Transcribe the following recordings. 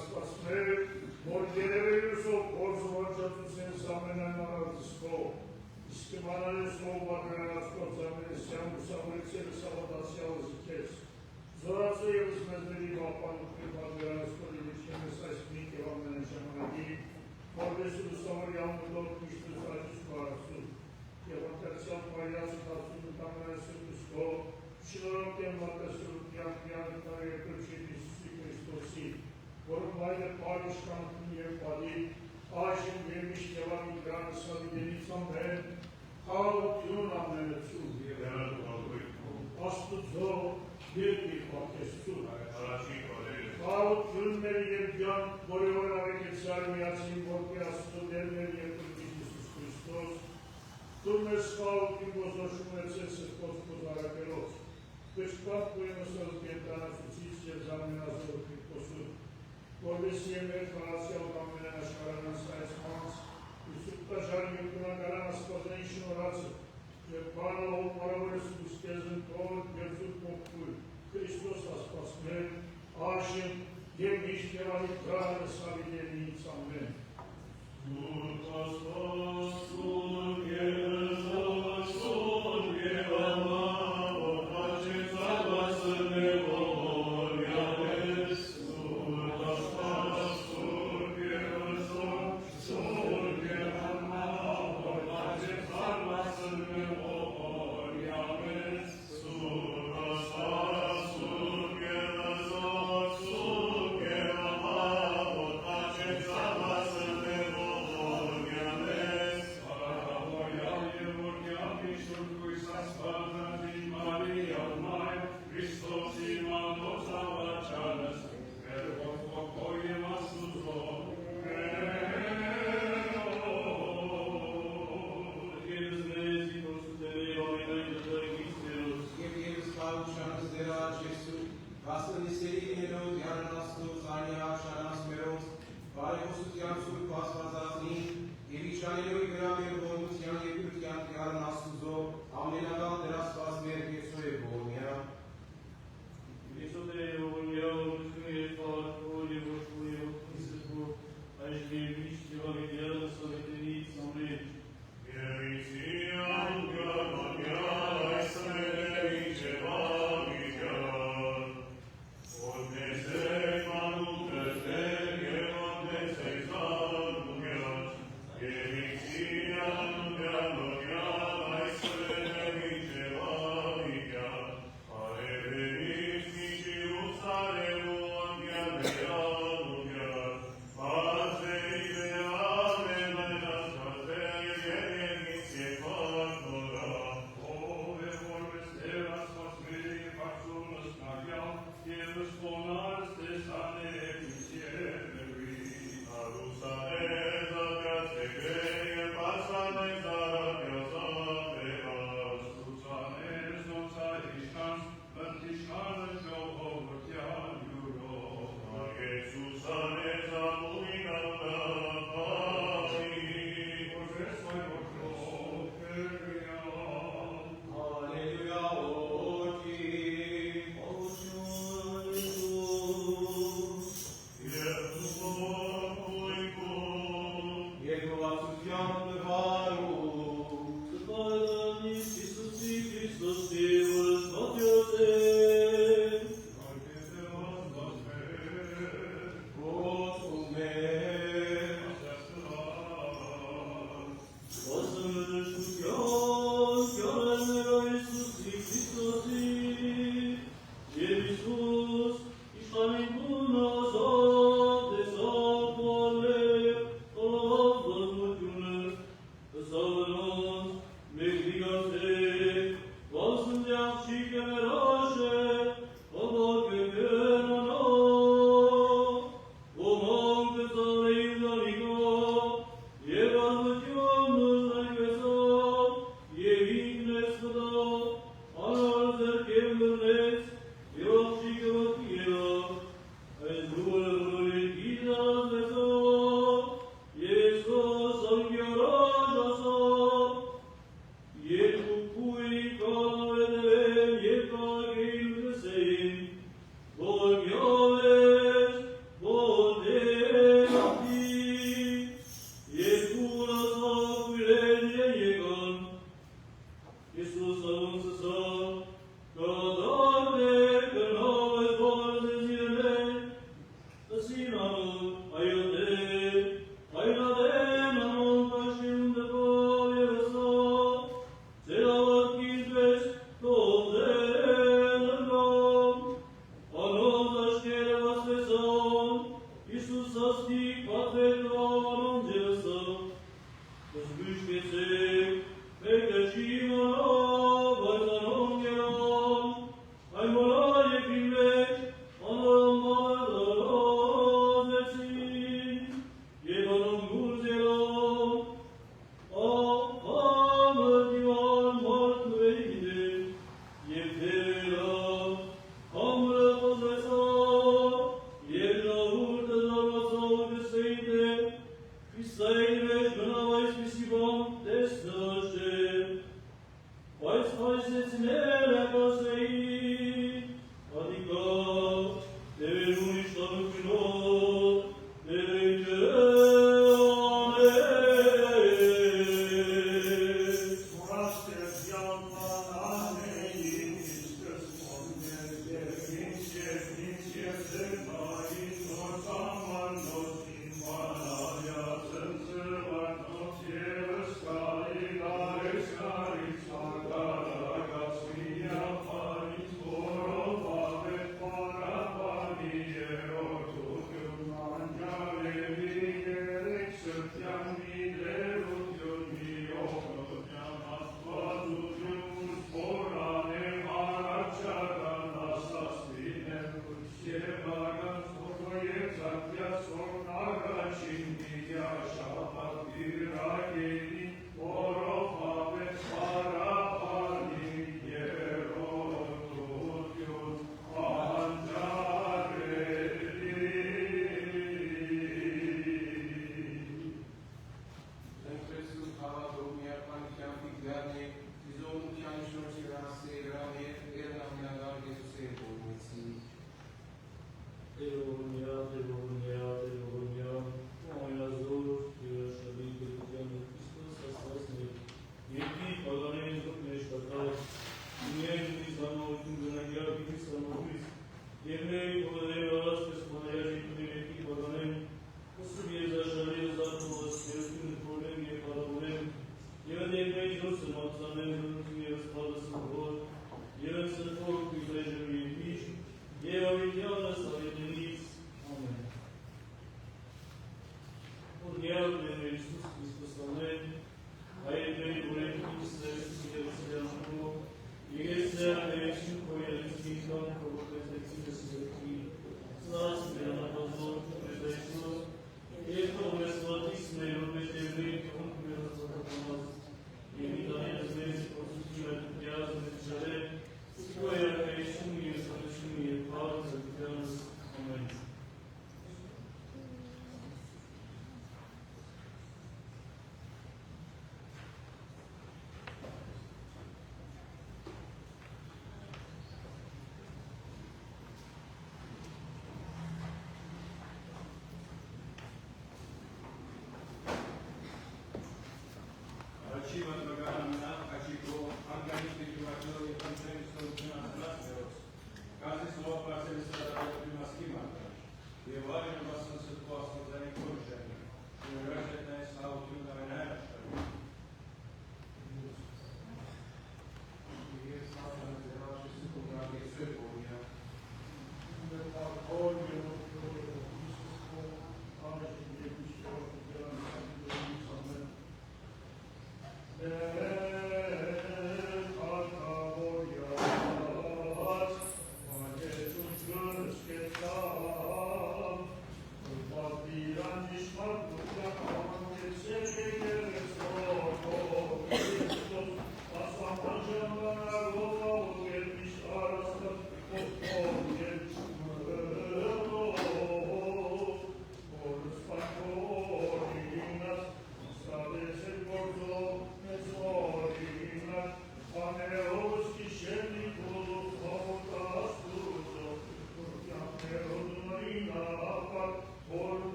ասպասներ, որ երևելուսով գործողաչացուցեն սամենան առածքով, իսկ մանալեսով բագրարած կործամենեսյան ուսավորեցերը սավադասյալ զիքես, զորացը եվս մեզների բապանուքներ բագրարած կորիվիչկենես այս մինք և ամենեն ժամանակի, որպես ուսավորյալ մտով միշտուս աջուս կարասու, և ատերցյալ պայրած կացուն կամերասում ուսկով, շնորոք եմ վատասուրության պիանտար երկրչին Իսուսի Քրիստոսի, որում վայրը պարիշկանություն և պատի, այժմ և միշտ և ամին գրանը սավիդենից ամեն, խաղություն ամենեցում և աստուծո երկի պակեսություն, խաղություն մեր երկյան, որի որ արեկեցար միացին, որպի աստուծո դեր մեր երկրչին Իսուս Քրիստոս, դու մեզ խաղություն ոզոշում էցել սրկոց պոզարակերոց, Կշտապ կույնոսով կենտանացուցից և զամենազոր Քրիստոսում, որպես և մեր խաղացյալ ամենեն աշխարանանց այս հանց, ուսուպտաժար երկունակարան ասպազային շնորացը, և բանալով մարավորես ուսկեզն տոր գերզուր կողքույր, Քրիստոս ասպասներ, աշեմ և միշտ և ալիք գրանը սավիդենից ամեն։ Սուրբ Աստված, Սուրբ Երզոք, Սուրբ Երամա, Yeah.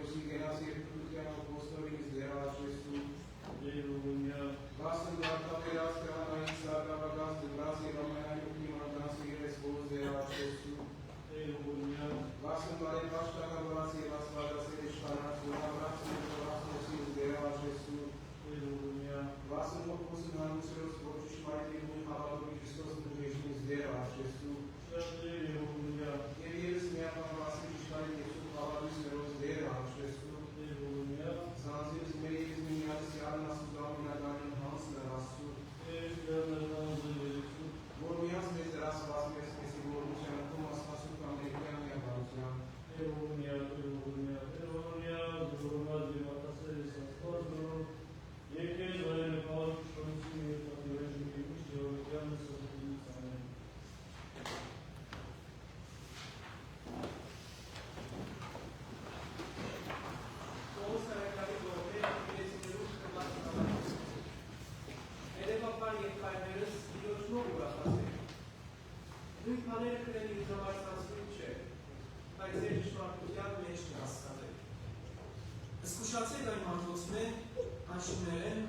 Պետրոսի գնաց երկրության ապոստոլից դերաշեսու Aleluia. Վասն դարտավերած կրանային սարդավագած դրած և ամենայուքի մանդանց իրես ոզ դերաշեսու Aleluia. Վասն բարեպաշտակավորած և ասվարացել իշխանած որավրած և որացնոցի դերաշեսու Aleluia. Վասն հոգոսն հանուցրոց որ ճշմարիտ և հավատովի Քրիստոս նժեշնից դերաշեսու Aleluia. Եվ ես միական վասն իշխանիտ և սուր հավատույսներոց դերաշեսու Aleluia. Զանձիրս մեր և մինյալս յարն ասուզամինականին հանցն ասու Որ միած մեզ դրասված մեզ մեզի որմության կում ասպասու կամ ներկյան միաբանության Aleluia. Aleluia. Aleluia. Զորոմած և ատասերես ասպազնով Եկես այլ պարկ շոնցի և տատիրեժի կիմիշ եորոգյանը սրտինից ամեն Todos caracteres europeos ülkesinden kırılan Edebaplar yetkileriniz biliyorsunuz uğraşması. Nույն բաները կրեն իր ժամանցացնում չէ, բայց ձեր ճշմարտության մեջ կհասկանեք։ Զգուշացեք այն մարդոցներ, անշուներեն,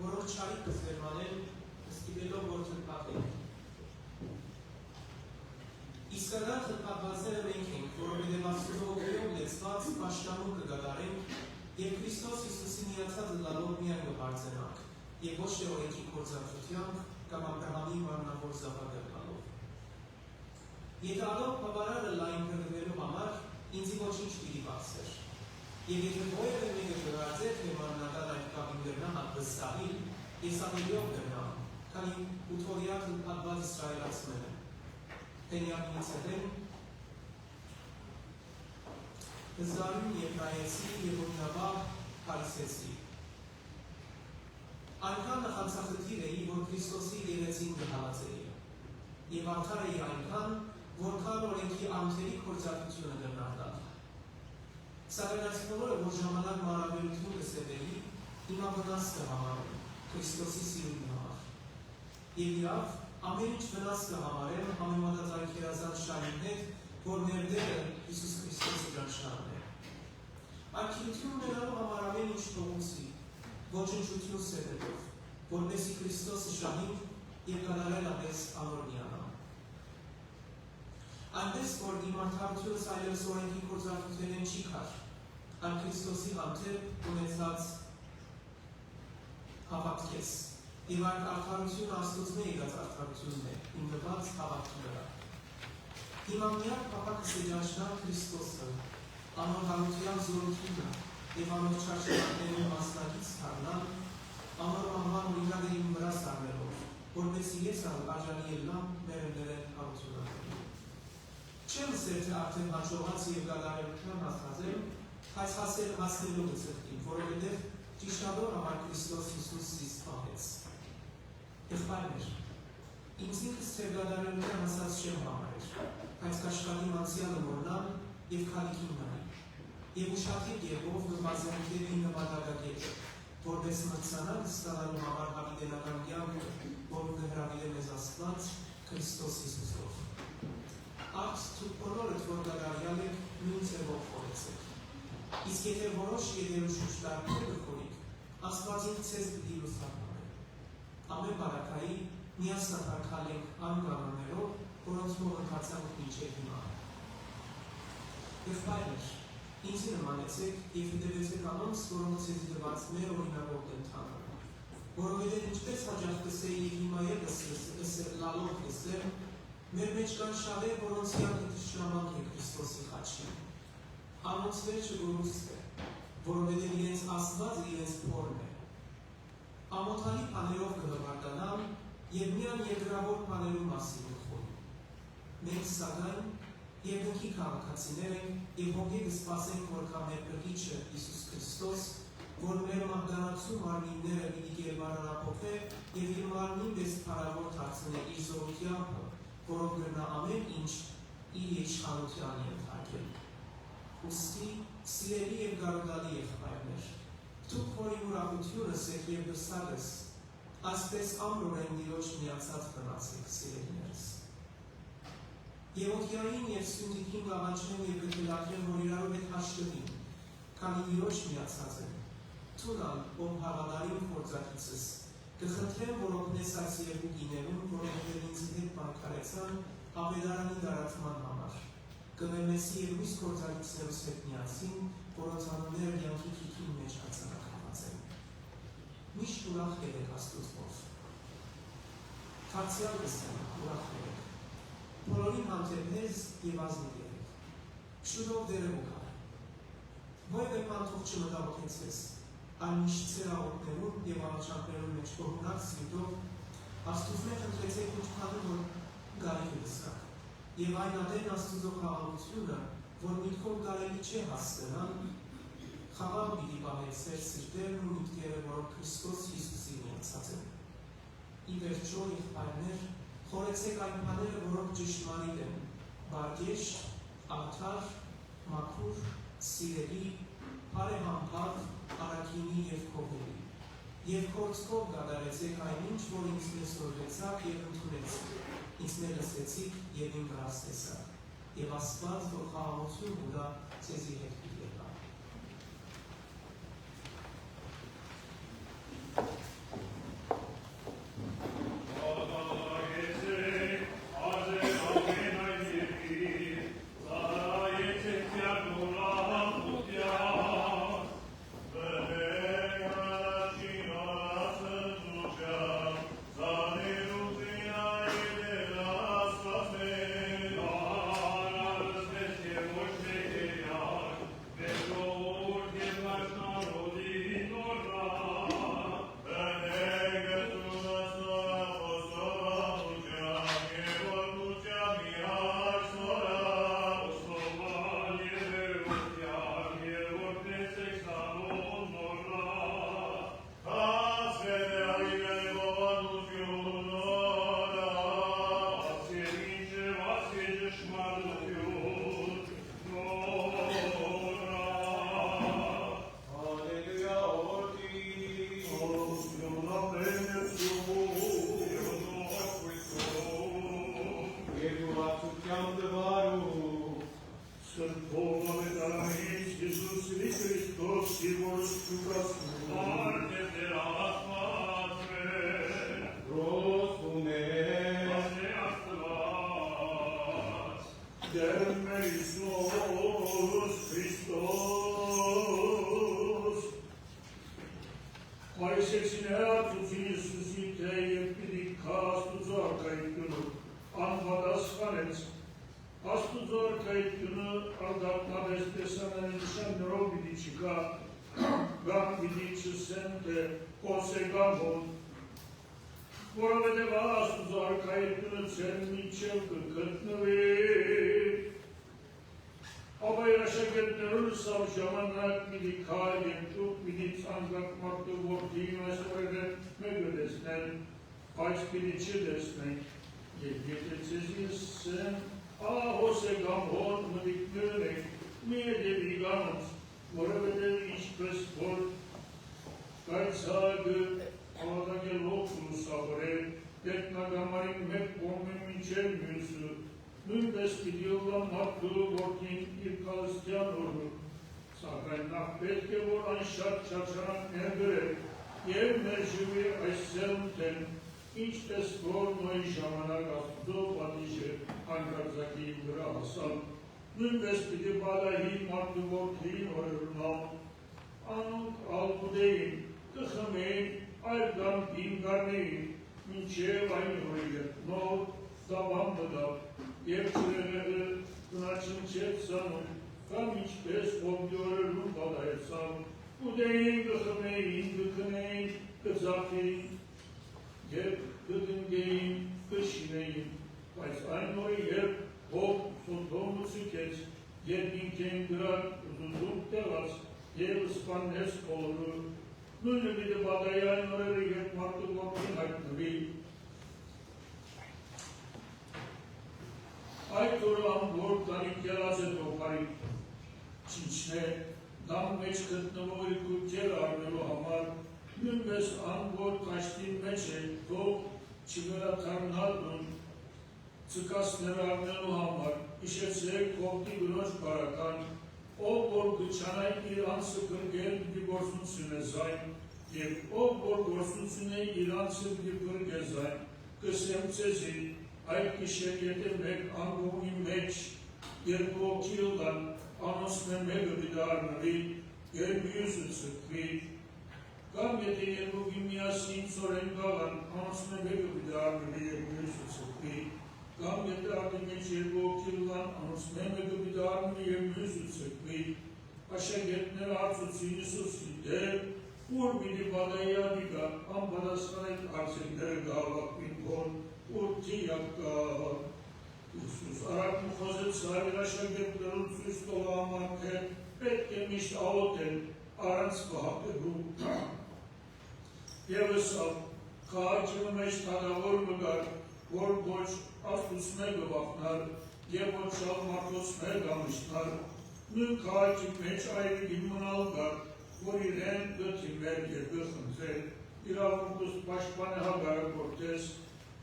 որոնք չարիք կզերմանեն, ստիպելով որ թրպատեն։ Իսկական թրպատվածները մենք ենք, որովհետև Աստծո օգնությամբ լեցված պաշտամուն կգադարենք և Քրիստոս Հիսուսի միացած լալով միայն կբարձրանանք և ոչ թե օրենքի կործանչությամբ կամ Աբրահամի մարմնավոր զավակը Եթե ալով բավարարը լայն կրդվելու համար, ինձի ոչինչ պիտի բացեր։ Եվ եթե որևէ մեկը կրարձեր, թե մարմնական այդ կապին գրնա հատվստահիլ, ես ամենիով գրնամ, քանի ութորյակ հատված իսրայելացմենը։ Պենյամինից հետեն, հզարուն եբրայեցի և ուննավաղ հարիսեցի։ Այնքան նախանցախտիր էի, որ Քրիստոսի գերեցին գհալացեի։ Եվ արդար էի այնքան, որքան օրենքի անթերի կործատությունը դրնարդալ։ Սակայն այս բոլորը, որ ժամանակ մարավերություն կսևերի, հիմա վնաս կհամարում, Քրիստոսի սիրունի համար։ Եվ իրավ, ամեն ինչ վնաս կհամարեմ համեմատած քերազանց շարին հետ, որ մեր դերը Հիսուս Քրիստոսի ճանչնարն է։ Արգելություն ունենալու համար ամեն ինչ թողուցի, ոչնչություն սևելով, որպեսզի Քրիստոսը շահին և կատարել ապես անոր միանամ։ Այնպես, որ իմ արդարությունս այլևս օրենքի կործանություններն չի քար, այլ Քրիստոսի հանդեպ ունեցած հավատքես, և այդ արդարությունը Աստծո եկած արդարությունն է, իմ նված հավատքի վրա։ Հիմա միակ փափակս է ճանչնալ Քրիստոսը, անոր հարության զորությունը և անոր չարչարանքների մասնակից դառնալ, անոր անվան օրինակը իմ վրա սառնելով, որպեսզի ես արժանի ելնամ մեր ընկերեն հարությունը։ Չեմ սեր թե արդեն հաջողած և գադարելության հասած եմ, բայց հասնելու գծրտին, որովհետև ճիշտավոր համար Քրիստոս Հիսուս ինձ պահեց։ Եղբայրներ, ինձ ինքս թե գադարելության հասած չեմ համարել, բայց կաշխատիմ անցյալը մորնալ և քալիքին նայի, և ուշադիր եղով նվազենքեր իմ նպատակակետ, որպես մրցանակ ստանալու համար հավիտենական կյանքը, որ կհրավիրե մեզ Աստված Քրիստոս Հիսուսով։ Արդ դուք բոլորդ, որ գադարյալ եք, նույն ձևով խորեցեք։ Իսկ եթե որոշ եդերուշուչ դարբեր կխորիք, Աստված ինք ձեզ պիտի լուսավորե։ Ամեն բարակայի միասնապարքալ ենք անկանոններով, որոնցով ընթացանք մինչև հիմա։ Եղբայրներ, ինձի նմանեցեք և հետևեցեք անոնց, որոնց ձեզ դրված մեր օրինակով կընթանում։ Որովհետև ինչպես հաճախ կսեի և հիմա ևս լալով կսեմ, մեր մեջ կան շատեր, որոնց յանքը թշնամանք է Քրիստոսի խաչին։ Անոնց վերջը գորուստ է, որովհետև իրենց Աստվածը իրենց փորն է։ Ամոթալի բաներով կհրվարտանան և միայն երկրավոր բաներու մասին կխորին։ Մենք սակայն երկնքի քաղաքացիներ ենք և հոգի կսպասենք, որքան մեր Փրկիչը Հիսուս Քրիստոս, որ մեր մահդանացու մարմինները պիտի կերպարանափոխե և իր մարմնին պես փառավոր դարձնե իր զորությամբ, որով կգրնա ամեն ինչ իր իշխանության ենթարկել։ Ուստի սիրելի և գարդալի եղբայրներ, դուք որին ուրախությունս եք և դրսակս, այսպես ամրորեն Տիրոջ միացած մնացեք, սիրելիներս։ Եվոթիային և Սյունտիկին կաղաչեն և կթելակեն, որ իրարով հետ հաշտվին, քանի Իրոջ միացած են։ Թունալ, ով հավատարիմ գործակիցս, կխնդրեմ, որ օգնես այս երկու գիներուն, որովհետև ինձ հետ պայքարեցան Աբեդարանի դարացման համար։ Կմեմեսի եւ մյուս գործակիցներուս հետ միասին, որոնց անունները յանքի քիքին մեջ արձանագրված են։ Միշտ ուրախ եղեք Աստծով։ Թարցիալ լսեմ, ուրախ եղեք։ Բոլորին հանդեպ հեզ եւ ազնիվ եղեք։ Շուտով դերը կա։ Որևէ բան թող չմտահոգեցես, այլ միշտ ցերավորներուն եւ առաջարկներուն մեջ կողմնակ սիրտով Աստուծմե խնդրեցեք ինչքան որ գալի կլսակ։ Եվ այն ադեն Աստուծո խաղաղությունը, որ միտքով կարելի չէ հասկանալ, խաղաղ պիտի պահեցեր սիրտերն ու միտքերը, որոնք Քրիստոս Հիսուսի միացած են։ Ի վերջո, եղբայրներ, խորեցեք այն բաները, որոնք ճշմարիտ են, բարգեշտ, արդար, մաքուր, սիրելի, բարեհամբար, առաքինի և քովերի։ Եվ կործքով գադարեցեք այնինչ, որ ինձնես օրվեցաք և ընդունեցիք, ինձներ լսեցիք և իմ վրաս տեսաք, և Աստված, որ խաղաղություն ուրա ձեզի հետ պիտի եղա։ Որովհետև Աստուծո արքայությունը ձեր միջև կգտնվի, ապա իր աշակերտներուն սավ ժամանակ պիտի քար եւ ճուղ պիտի ցանկակ մարդու որդին այս օրերը մեկը տեսնեն, բայց պիտի չտեսնեն, եւ եթե ձեզի ասեմ, հոսեք ամհոտ մտիկներն եք, մի հետևի գանոց, որովհետև ինչպես որ կայցագը Ալադագելով լուսավորել, գետնագամարին մեկ կողմեն մինչև մյուսը, նույնպես պիտի ովլա մարդու որդին իր կալստյան օրը, սակայն նախ պետք է, որ այն շատ չաչարանք ներգրել և ներժվի այս սելութեն, ինչպես որ նոյի ժամանակ Աստուծո պատիժը անկարձակի վրա հասալ, նույնպես պիտի բադահի մարդու որդին օրըրնալ, անոնք ալբուդեին, կխմեին, այլ կամ դին գարնեին, մինչև այն հորիգը, նոր տավան բդավ, և չրեղեղը կնաչնչեց սանում, կամ ինչպես ովդյորելուն բադայեցան, ուդեին կխմեին, կքնեին, կծախեին, և կգնգեին, կշինեին, բայց այն օրի երբ հով սոնդոմը ցուկեց, երբ ինքեն գրակ ուզուզում տեղաց, և սպաննեց կոլորը, նույնը պիտի բադայի այն օրերը, երբ մարդու որդին հայտնվի, այդ օրը ամբոր տանի կերած է տոպարի, չիչն է, դամ մեջ գտնվող իր կուրքերը արնելու համար, նույնպես ամբոր կաշտին մեջ է, թող չվերաթարնալն ծկասներ արնելու համար, իշեցեք կողտի գրոջ բարական, ով որ գչանայ իր անձը կրգել գործունություն է զայն, և ով որ գործունություն է իր անձը կրգել զայն, կսեմ ծեզի, այդ գիշեր եթե մեկ անգողի մեջ երկու օքի ըլան, անոսն է մեկը վիդարնվի, և մյուսը ծկվի, կամ եթե երկուքի միասին ծորեն գաղան, անոսն է մեկը վիդարնվի, և մյուսը ծկվի, կամ եթե արդի մեջ երկու օքի ըլան, անոսն է մեկը վիդարնվի, և մյուսը ծկվի, աշակերտները հարցուցին Հիսուսի դեր, ուր պիտի բադայյադի կա, անպատասխանեց արդյունքները գաղվակվին հոն, ուր թիակ կա, Հիսուս արագ խոզեց իր աշակերտներուն ցույց տալու համար, թե պետք է միշտ աղոթել առանց վհատելու։ Եվ ըսավ, քաղաքի մեջ թագավոր մգար, որ ոչ Աստծուց գվախնար, և ոչ շալ մարդոց գամշնար, նույն քաղաքի մեջ այրիկի մնալ գար, որ իրեն գթի մեր և գխնդրել, իրավունքս պաշտպանը հագարը գործես,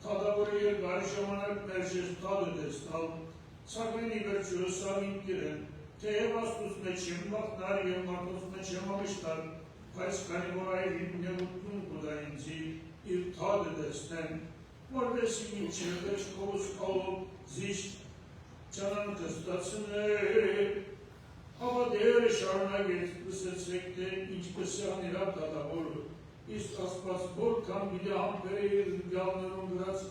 թադավորը երկար ժամանակ մերժես թադը դեսնալ, սակայն ի վերջո ըսավ իմ կիրեն, թեև Աստծուց մեջ եմ վախնար և մարդոց մեջ եմ ամիշնար, բայց քանի որ այրին նեղություն կուտա ինձի իր թադը դեսնեն, որպեսի մինչև վերջ քովս կալով զիշտ ճանանքը ստացնել, ապա դերը շարունակեց լսեցեք, թե ինչպես է անիրավ թադավորը, իսկ Աստված որքան պիտի համբեր է իր գալներուն գրած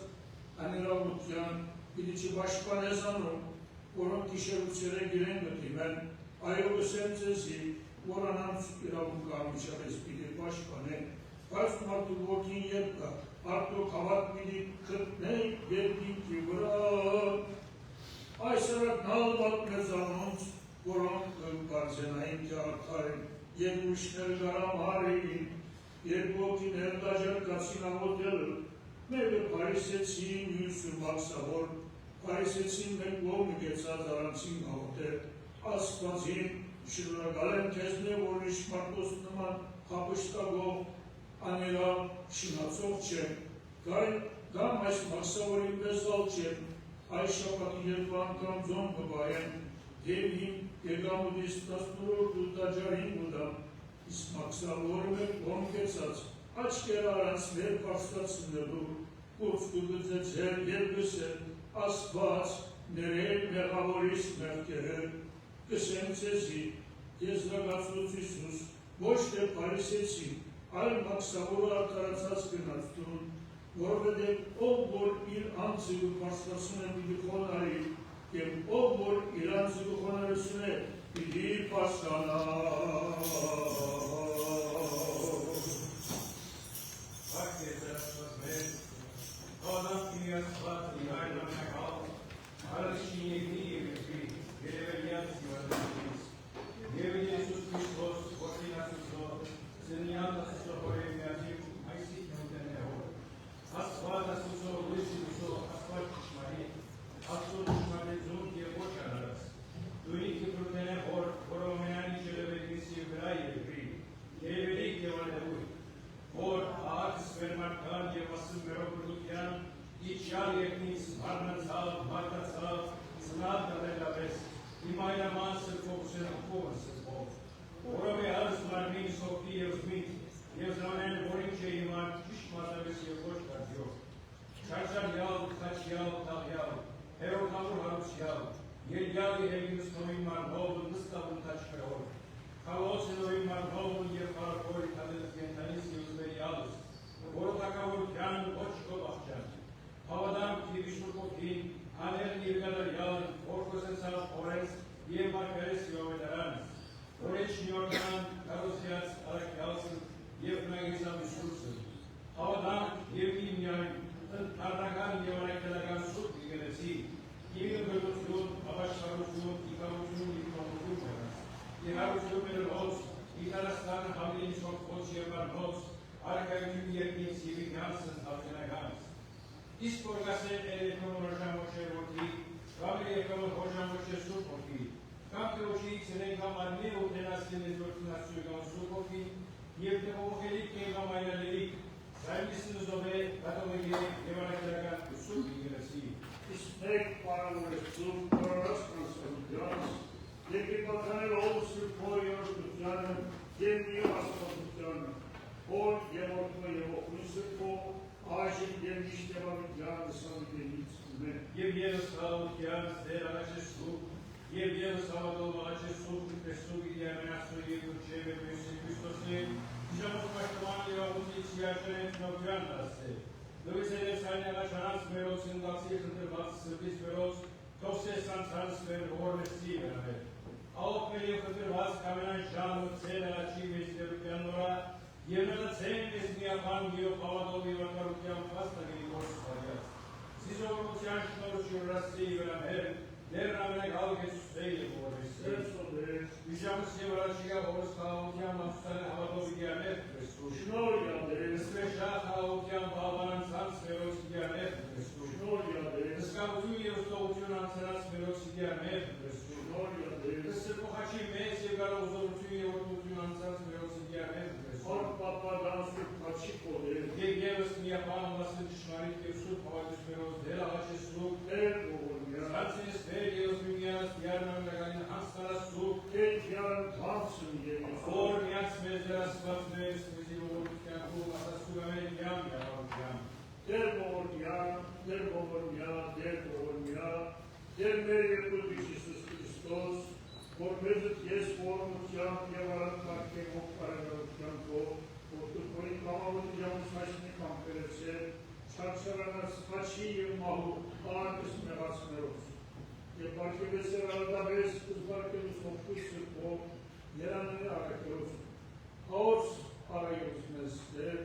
անիրավության, պիտի չպաշտպանես անում, որոնք գիշերուցերը գիրեն գտիմեն, այո գսեմ ձեզի, որ անանց իրավունք ամիջապես պիտի պաշտպանեն, բայց մարդու ոգին երբ կա, արդյոք հավատ պիտի գտնեք երկինքի վրա, այս արակ նալվատ մեզանոնց, որոնք բարձենային կյարդարեն, և ուրիշները գարամարեին, երկու ոգին հերդաջարկացին աղոտելը, մեկը պարիսեցի, մյուսը մաքսավոր, պարիսեցին մեկ ողմը գեցած արանցին աղոտել, Աստվածին շնորհակալ եմ քեզնե, որ իշմարտոս նման հապշտագող անիրավ շնացող չեմ, կամ այս մաքսավորին պես չեմ, այս շաբաթի երկու անգամ ձոն կբայեմ, և իմ եկամուտից 10 տաճարին ուտամ, իսկ մաքսավորը մեկ ողմ գեցած, աչքեր առանց մեր պարստացնելու, կուրծ կգծեցել և գսել, Աստված ներել մեղավորիս մեղքերը, գսեմ ձեզի, եզրակացուց Հիսուս, ոչ թե պարիսեցի, այլ մաքսավորը արդարացած գնաց տուն, որովհետև ով որ իր անձը պարստացուն է պիտի խոնարի, և ով որ իր անձը խոնարեցուն է պիտի պաշտանա։ Եկեք պատրանել ով աղաչեցու, եւ եւս հավատով աղաչեցու, Քրիստոսու իդեալնասու եւ ուչեւե Քրիստոսի, ժամանակման իրավունքից իաշեն նոբյան դասը։ Լույսերս հայնեղաշանած մերոց ընդացի խնդրված սրտից մերոց, թովսես անցանց մեր հորնեսի վերաբեր։ Աղոթ մեր եւ խնդրված կամենան ժամ ու ցել առաջի մեջտերության նորա, եւ մնացեն մեզ միապան եւ հավատով եւ արտարության փաստագի գործարյաց։ Զիզողության շնորհություն ռասի վերաբեր, դեռ ամենակ ալգեցուսեի եւ որեսի։ Վիժամս եւ առաջիգա որս խաղաղության մատուցանը հավատով իդեալներ Քրիստոս։ Շնորհիա Տեր, Սպեշալ խաղաղության բավանանցած մերոց իդեալներ Քրիստոս։ շնորհիա Տեր, Հսկայություն եւ ստողություն անցած մերոց իդեալներ Քրիստոս։ շնորհիա Տեր, Սրբոխաչի մեծ եւ գարոզորություն եւ օրդություն անցած մերոց իդեալներ Քրիստոս։ Որ պապագանսու քաչի կոդեր, Եվ եւս միապան մասը ճշմարիտ եւ սուրբ հավատություններով դեր աղաչեցու, Տեր ողորմյա, ցածես դեր եւ միմյանց դիարնամնագային անստարացու, Տեր յարան թանցն եւ որ միած մեզ դրասված մեզ մեզի ողորմության ու ասացու ամեն յամ յավարության։ Տեր ողորմյա, Տեր ողորմյա, Տեր ողորմյա, Տեր մեր երկու Հիսուս Քրիստոս, որ մեզ ես ողորմությամբ եւ արանտակեով կարողությամբ որ դու քո կամավորությամբ սաշնի կամպերեցել, չարչարանաց խաչի եւ մահու արտես մեղացներով։ Եվ բարգեւեցել արադավես զբարգևս հոգուս սրբով, երանանի արակերով, հաոց արայոց մեզ դեր,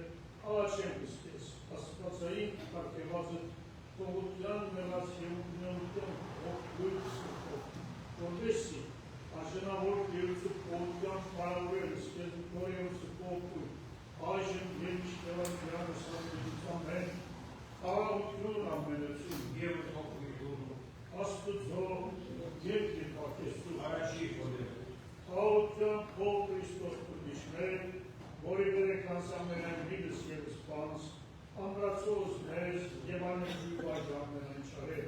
աղաչեմ իսկես, աստվածային բարգևածը թողության մեղաց եւ ունյոնության հոգուս սրբով, որվեսի Աշենավոր Եվսու պողության պարավորել իսկես նոր Եվսու պողություն, այժմ ելիշ տևանքյան սանդիության մեն, աղաղություն ամենեցում, Եվ հոգություն աստուծո երկ և պակեսում, առաջի խոդեր։ աղաղության պող Քրիստոս պրդիշներ, որի վերեք անսամենայն միլս և սպանց, ամրացոս մեզ և անեջի վայժամենայն չարել։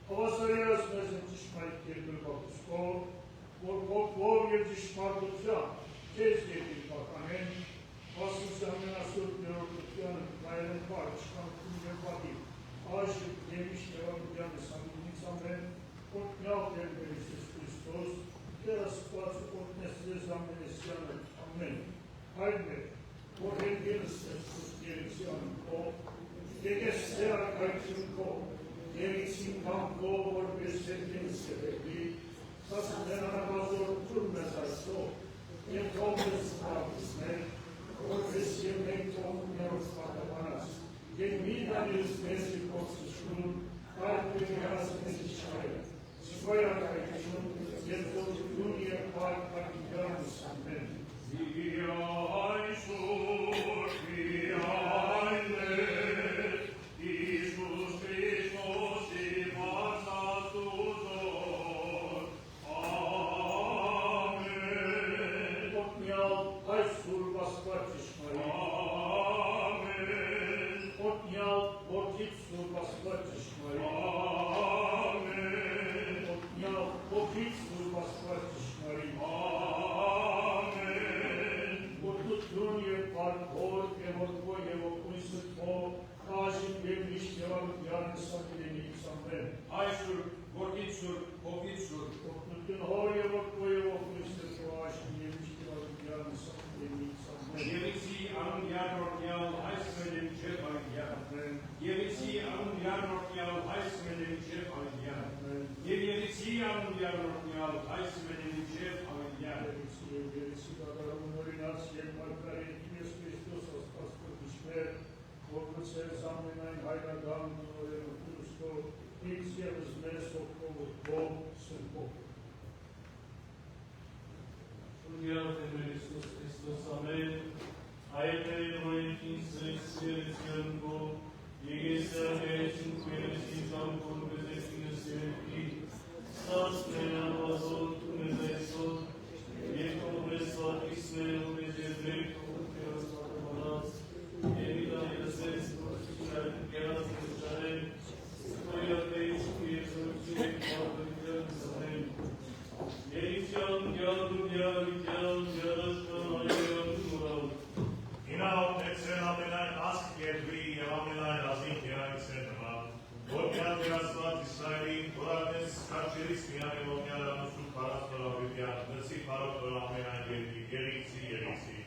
Հավասարյաս մեզ են ճշմարիտ երկր բապուսկով, որ փոքվով և ճշմարտությամբ քեզ եկիր պականեն, ասուսի ամենասուրբ ներորդությանը նայելեն պար, իշխանություն և պատիվ, այժմ ելիշ տևանության սանդինից ամեն, օրտնյալ Տեր մեր Հիսուս Քրիստոս, Տեր Աստված օրտնեսրես ամենեսյանը ամեն, հայր մեր, որ հենգելս Քրիստոս Երեցյանը քո, եկես Տեր արկայություն քո, Երեցին կամ քո, որպես հենգելս կվերդի, Սասն ներանավազորություն մեզ այսով, և թող մեզ սպարտիսներ, որպես և մենք թող ներոց պատապանած, և մի դանիրս մեզ և կործություն, այդ մերյաս մեզ իշխարել, սիվայ արկայություն, և թողություն և պայք պարկիգանս ամեն։ Զիայսուր, միայներ, Իսուս Քրիստոսի վարձաստուզոր, ամեն, օգնյալ այս սուրբ աստված ճշմարիտ, ամեն, օգնյալ որդից սուրբ աստված ճշմարիտ, ամեն, օգնյալ որդից սուրբ աստված ճշմարիտ, ամեն, որդություն և պարքոր և որդվո և օգնույն սրբով, Աշիտ և միշտ եղավության սակիդենից ամեն։ Այսուր, որդից սուր, հոգից սուր, Օգնություն հոր և որդվո և օգնույն սրբով, Աշիտ և միշտ եղավության սակիդենից ամեն։ Եվիցի անունյան օրնյալ այս մենեմ չև անյան, Եվիցի անունյան օրնյալ այս մենեմ չև անյան, և Եվիցի անունյան օրնյալ այս մենեմ չև անյան, Եվիցի դատարում օրինաց և մարգարետ Ես Քրիստոս աստված պրդիշներ, որ մցերս ամենայն հայրական նորերը Քրիստով, ինձ ևս մեզ հոգով ով սրբով։ Շունյալ Տեր Հիսուս Քրիստոս ամեն, այդեր օրենքին սրեցիերեցյան գո, եգեսյակերեցին կուերեցին ճամքոն բեզեցինը սերեպի, ստաց մենավազոն տունեզ այսոտ, երկով մեզ սվատիսներ ու մեզ եզրեք ու կերած պատամանած, Եվիդան եսես գործիչարին կերած կերչարեն, սպոյատեից ու եզրություն եք մարդության զանեն, Երիցյան գյալդում գյալաշկան մուրալ, Ինաուտեցել ամենայն ասկ երկրի և ամենայն ազին կերայցեր նման, որ կյան երասված Իսրայելին, որ ատես կարճերի Արաքտոր ամենայն երկի, երիքսի, երիքսի։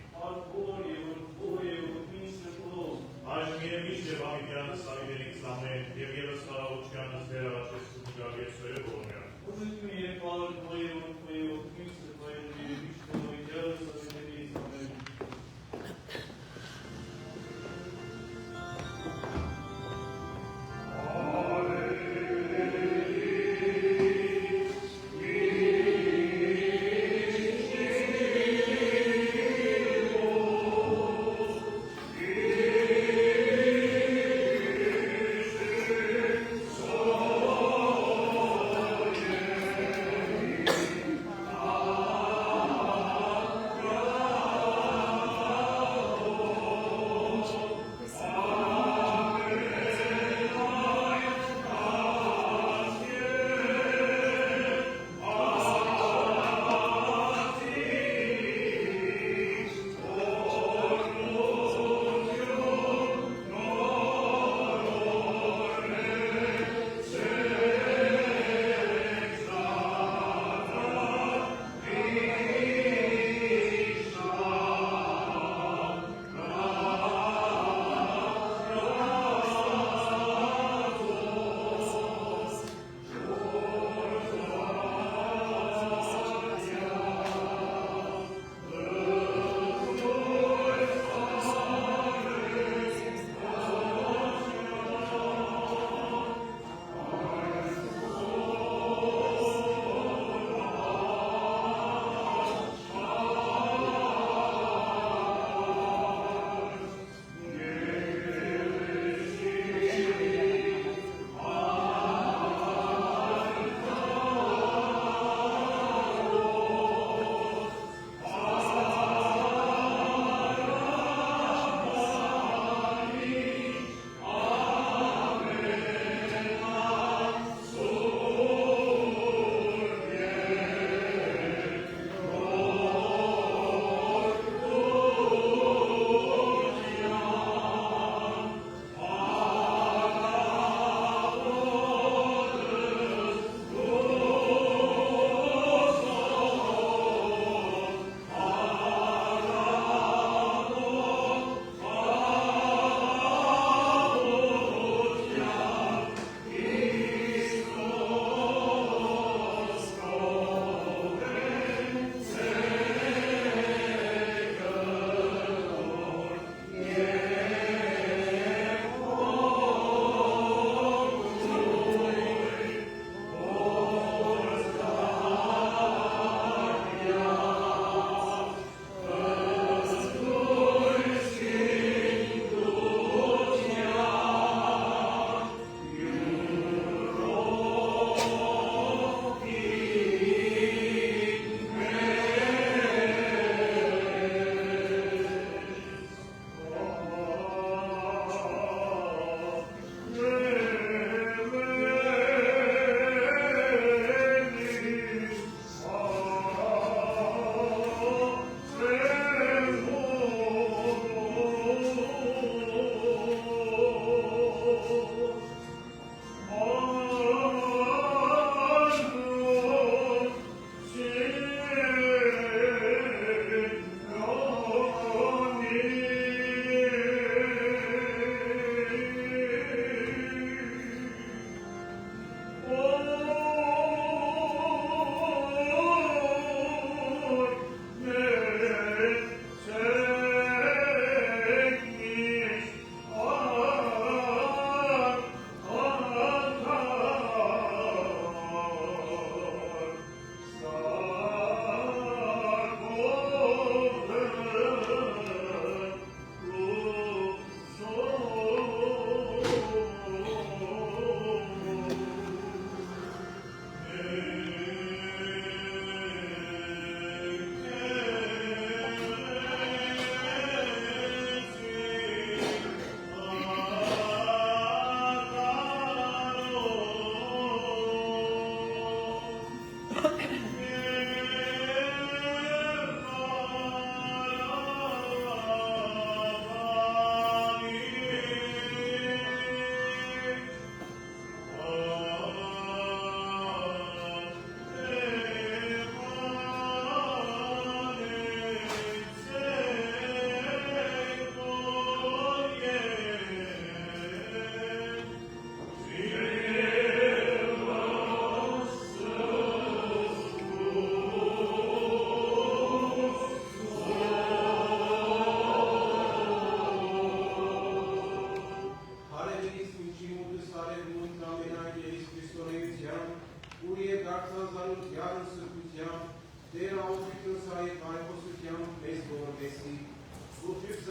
Այժմ և միշտ և ամիտյանս ավիդերիքս ամեն, և ևս խարավոչյանս դեր աչես ու գագեր սոյը բորմյան։ Amen.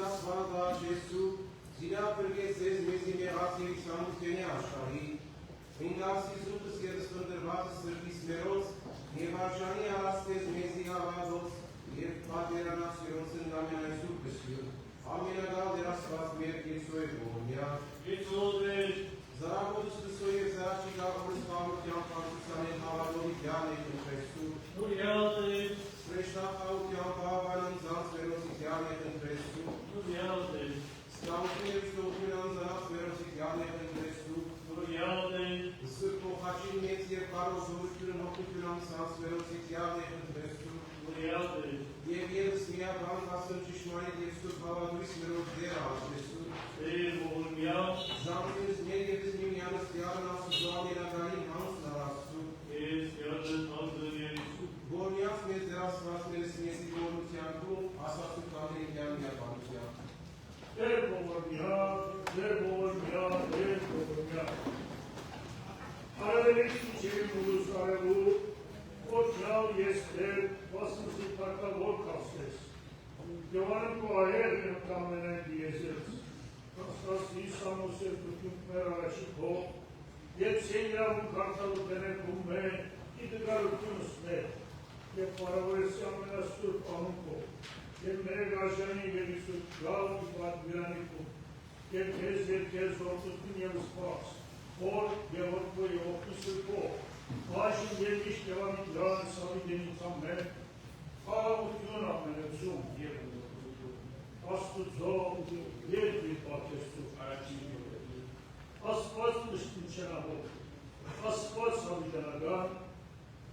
Աստվածա Եսու, զիրապրգեց ձեզ մեզի մեղած և իսանութենի աշխարհի, ինգասի զուտս և ստրդրվածը սրտիս մերոց, և արժանի արաստեց մեզի հավադոց, և պատերանասյոն սնդամեն այսուր կսյուն, ամենագալ դեր Աստված մեր Եսու է բողմյա, Զարագոդս կսո և զարաչի գաղորս խաղության պարծուսանեն հավադորի դյան է կնտրեսու, Սրեշտախաղության պահավանն զանց վերոցի դյան է կնտրեսու, Ստամություն և ստողություն անզանած վերոցի դյան է կնտրեսու, Սրտ փոխաչին մեծ և կարող զորությունն հոգություն անցած վերոցի դյան է կնտրեսու, Եվ ևս միաբան ասն ճշմարիտ և սուրբ հավատույց մերոց դեր աշտեսու, Զամենս մեր ևս միմյանս դյարն ասուզո ամենագային հանց նարաստու, Որնյաց մեզ դեր ասվածներս նեսի գորնությանքում, ասացու կամերիկյան միաբանության։ Դեր բողորմյա, Արավելիք իչերի մուլուս արևու, Ոչյալ ես դեր, վասնսի պարտավոր կասես, Եվանն կու այեր նմտամենեն դիեզեց, Աստված Իսամոս և դուքունք մեր առաջի փող, Եվ սեն իրավուն կարտալու տեներքում մեն, իդգարությունս մեր, Եվ պարավորեսի ամենասուրբ անունքով, Եվ մեր գաշանի և իսուր գալ ու պատվիրանիքում, Եվ քեզ որդություն և սպաս, Որ և որդու և որդու սրկով, Այժմ և միշտ և ամիդրան սավիդենից ամեն, Խաղաղություն ամենեցում և Աստուծո և իր պատեսում, Աստված մշտնիչենահով, Աստված հավիդանական,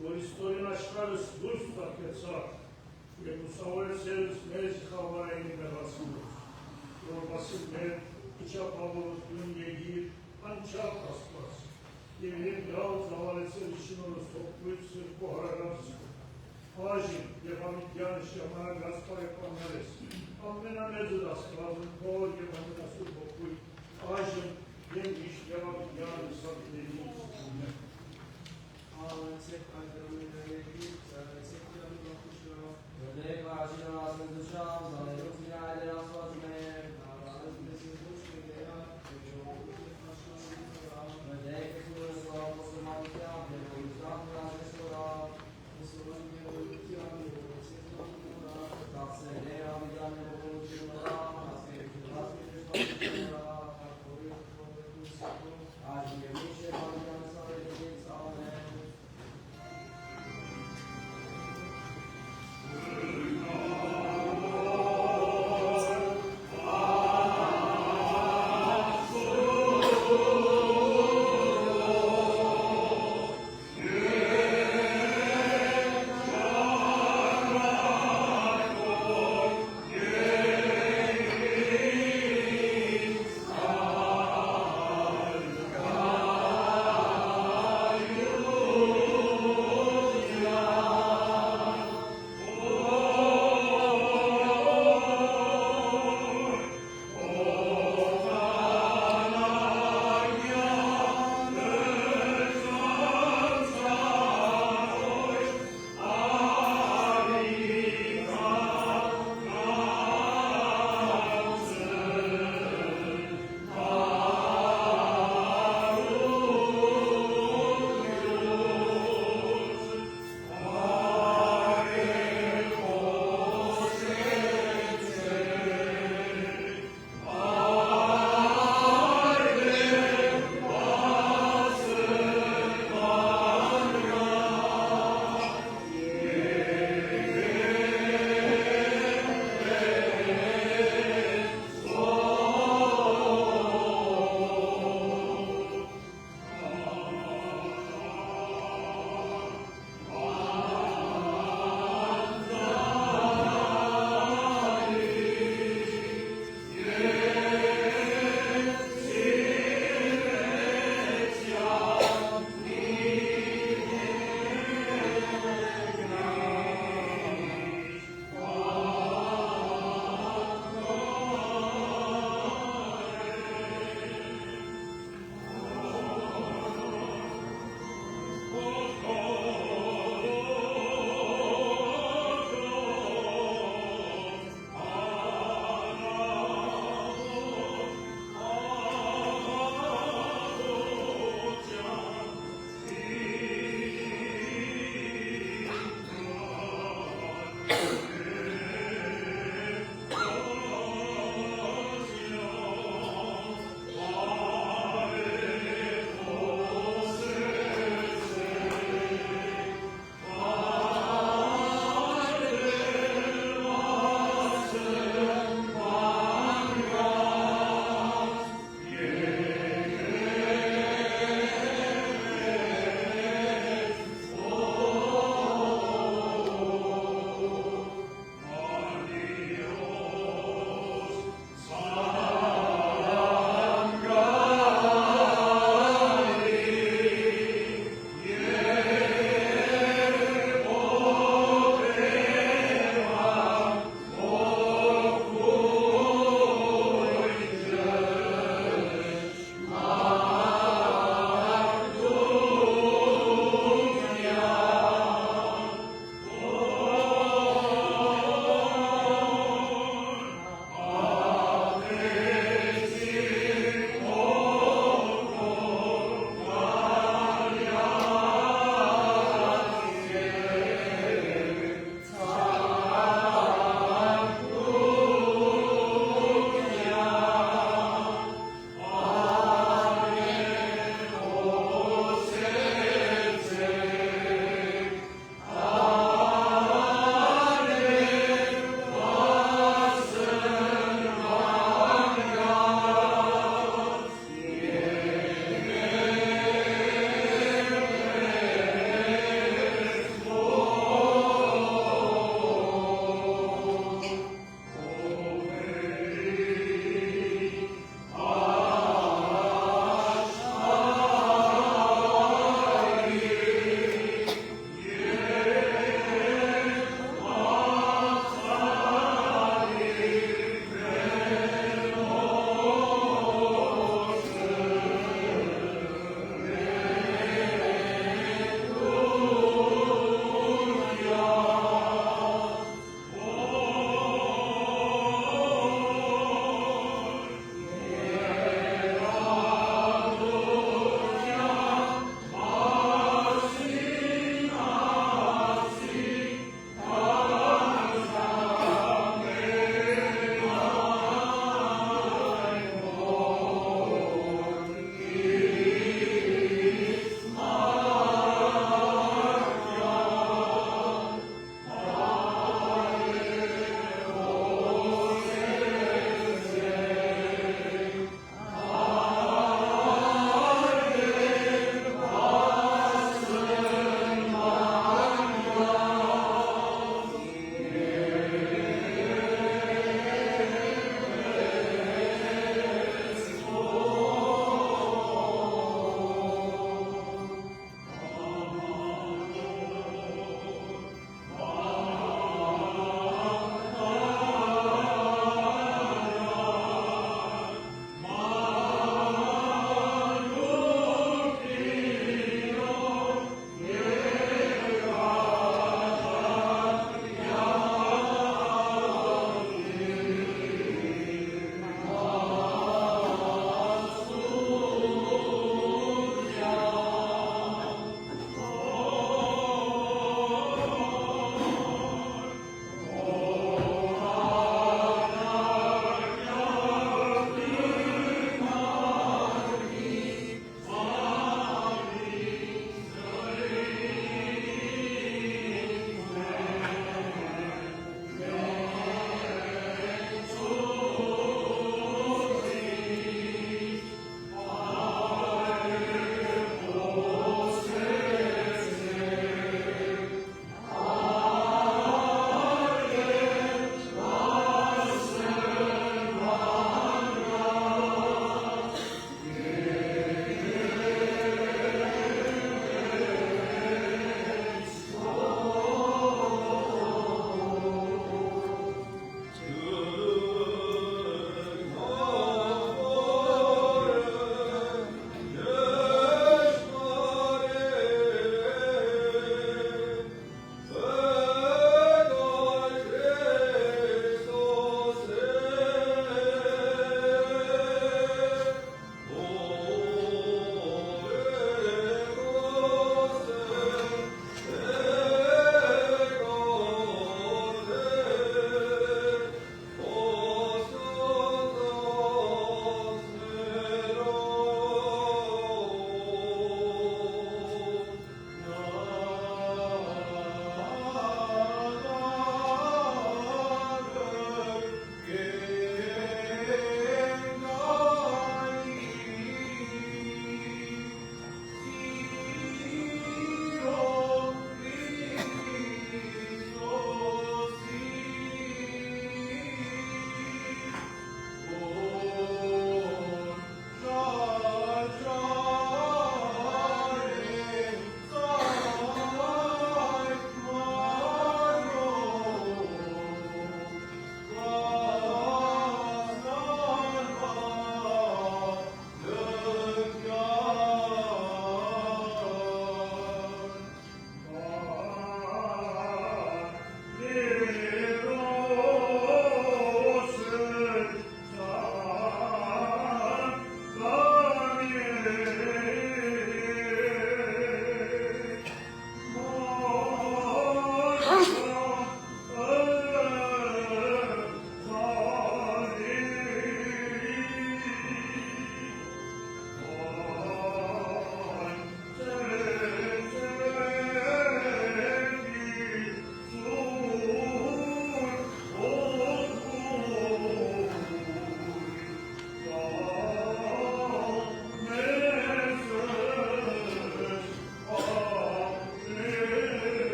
որ իստորին աշխարհս դուրս տակեցավ և ուսավորեցերս մեզ խավարայինի մեղացնուց, որ բասիլ մեր իչապավորություն եղիր անչապ Աստված, և և դրալ զավարեցել շինորս հոգվույց սրկո հարագանցում, Այժմ և ամիդյան ժամանագած պարեպաններես, ամենամեծը Աստվածն քոր և ամենասուր հոգվույց, Այժմ և միշտ և ամիդյան սավիդերի ուսում։ Ալեցեք այդրամիներեկի, ծարեցեք դյալու բախուշնով, Վդեք վարաշինով ասեն դուշավ, զաներոց միայլեր ասված մեր, նավարыз մեսին դուշ կդեյակ, ժողովուտ և խաշնալի ծորավ, Վդեք քուրս վարապոսրմալության, և ոլուզան վրաժես որավ, Ուսորան և ոլուտյան, և ոլուցետ լամուրավ, Դացներ ամիդյան և ոլուտյուն որավ, Հասկերություն հասկերես բախուշն որավ, Հարկորի ողովետուն սիկով, Այժմ և միշտ և ամիդյան սավետից ամեն, Amen.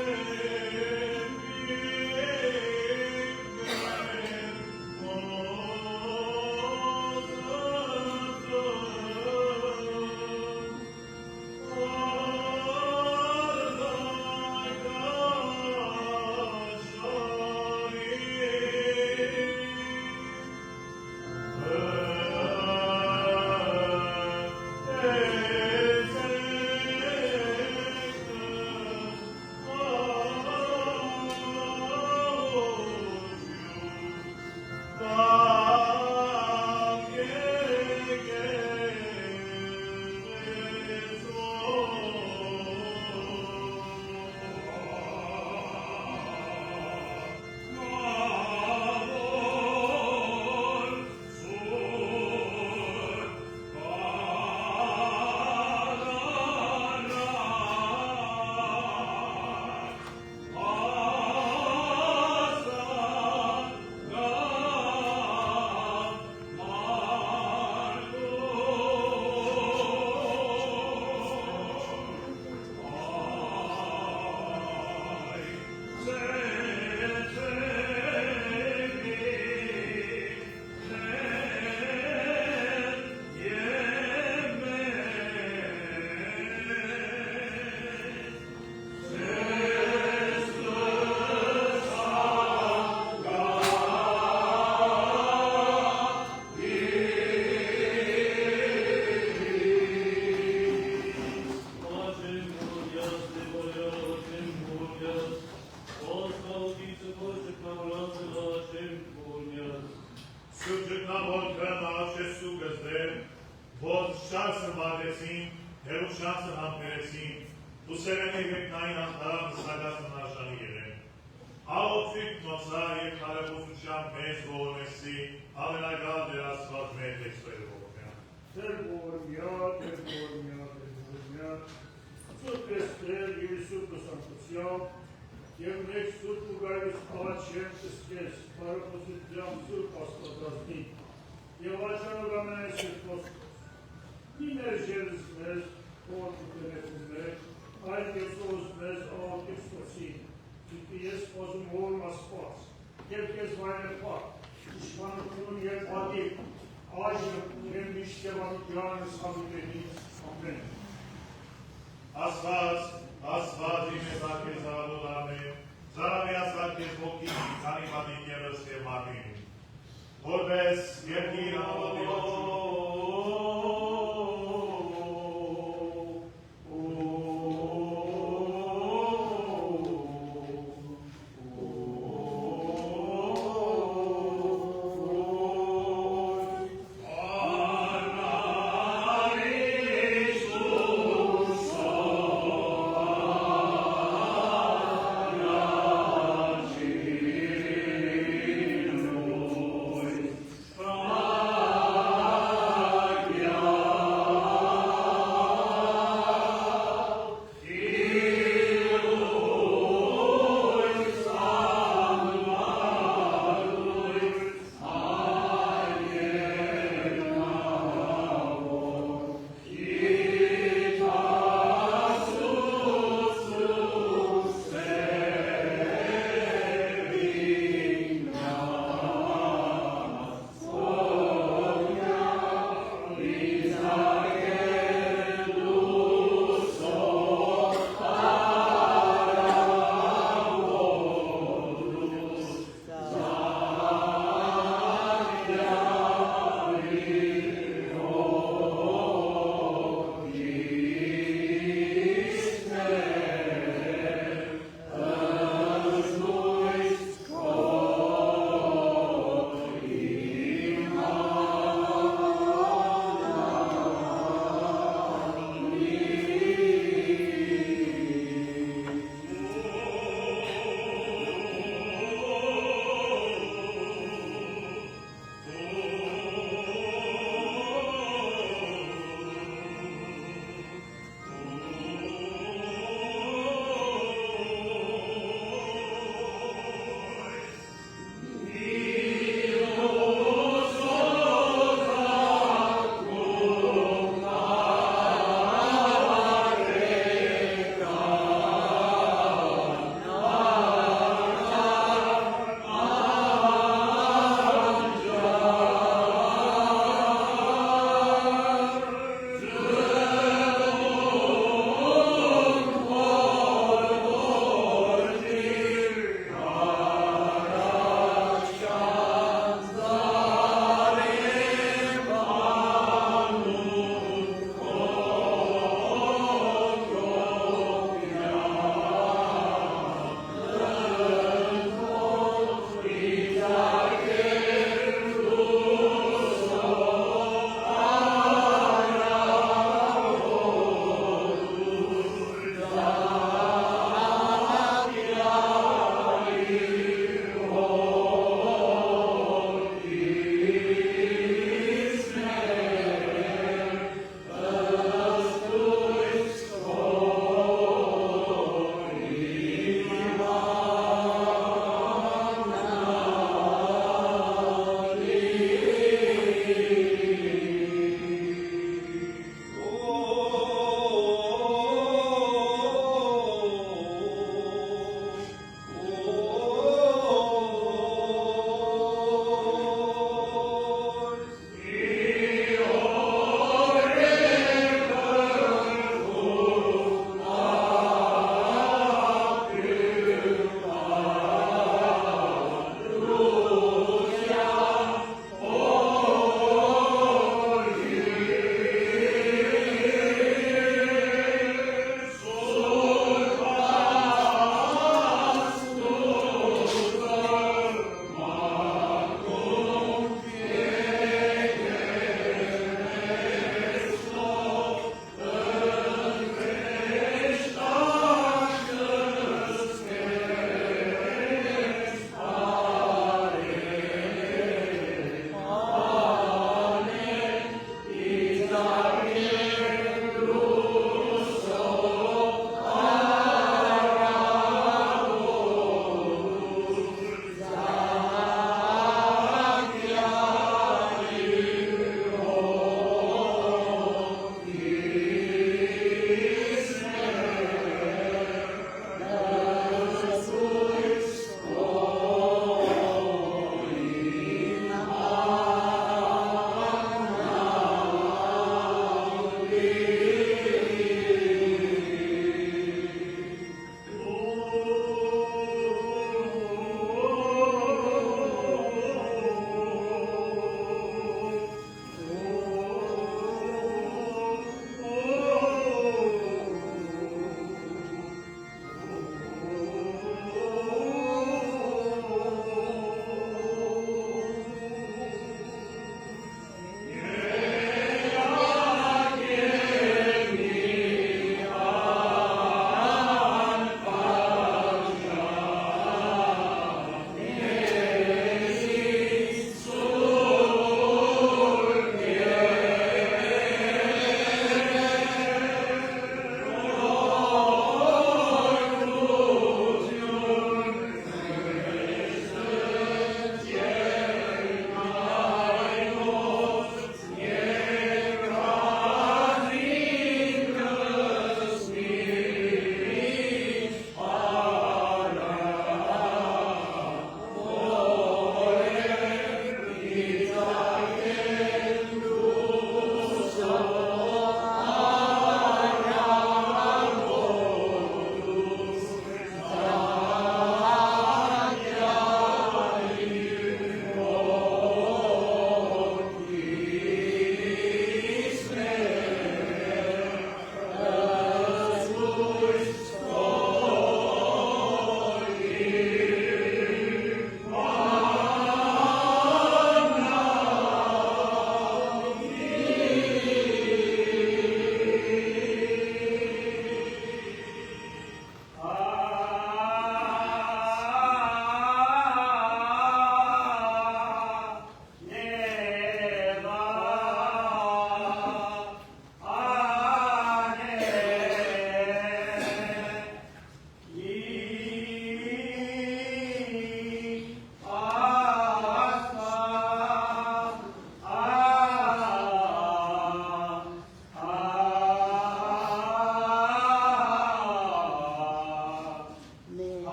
Amen.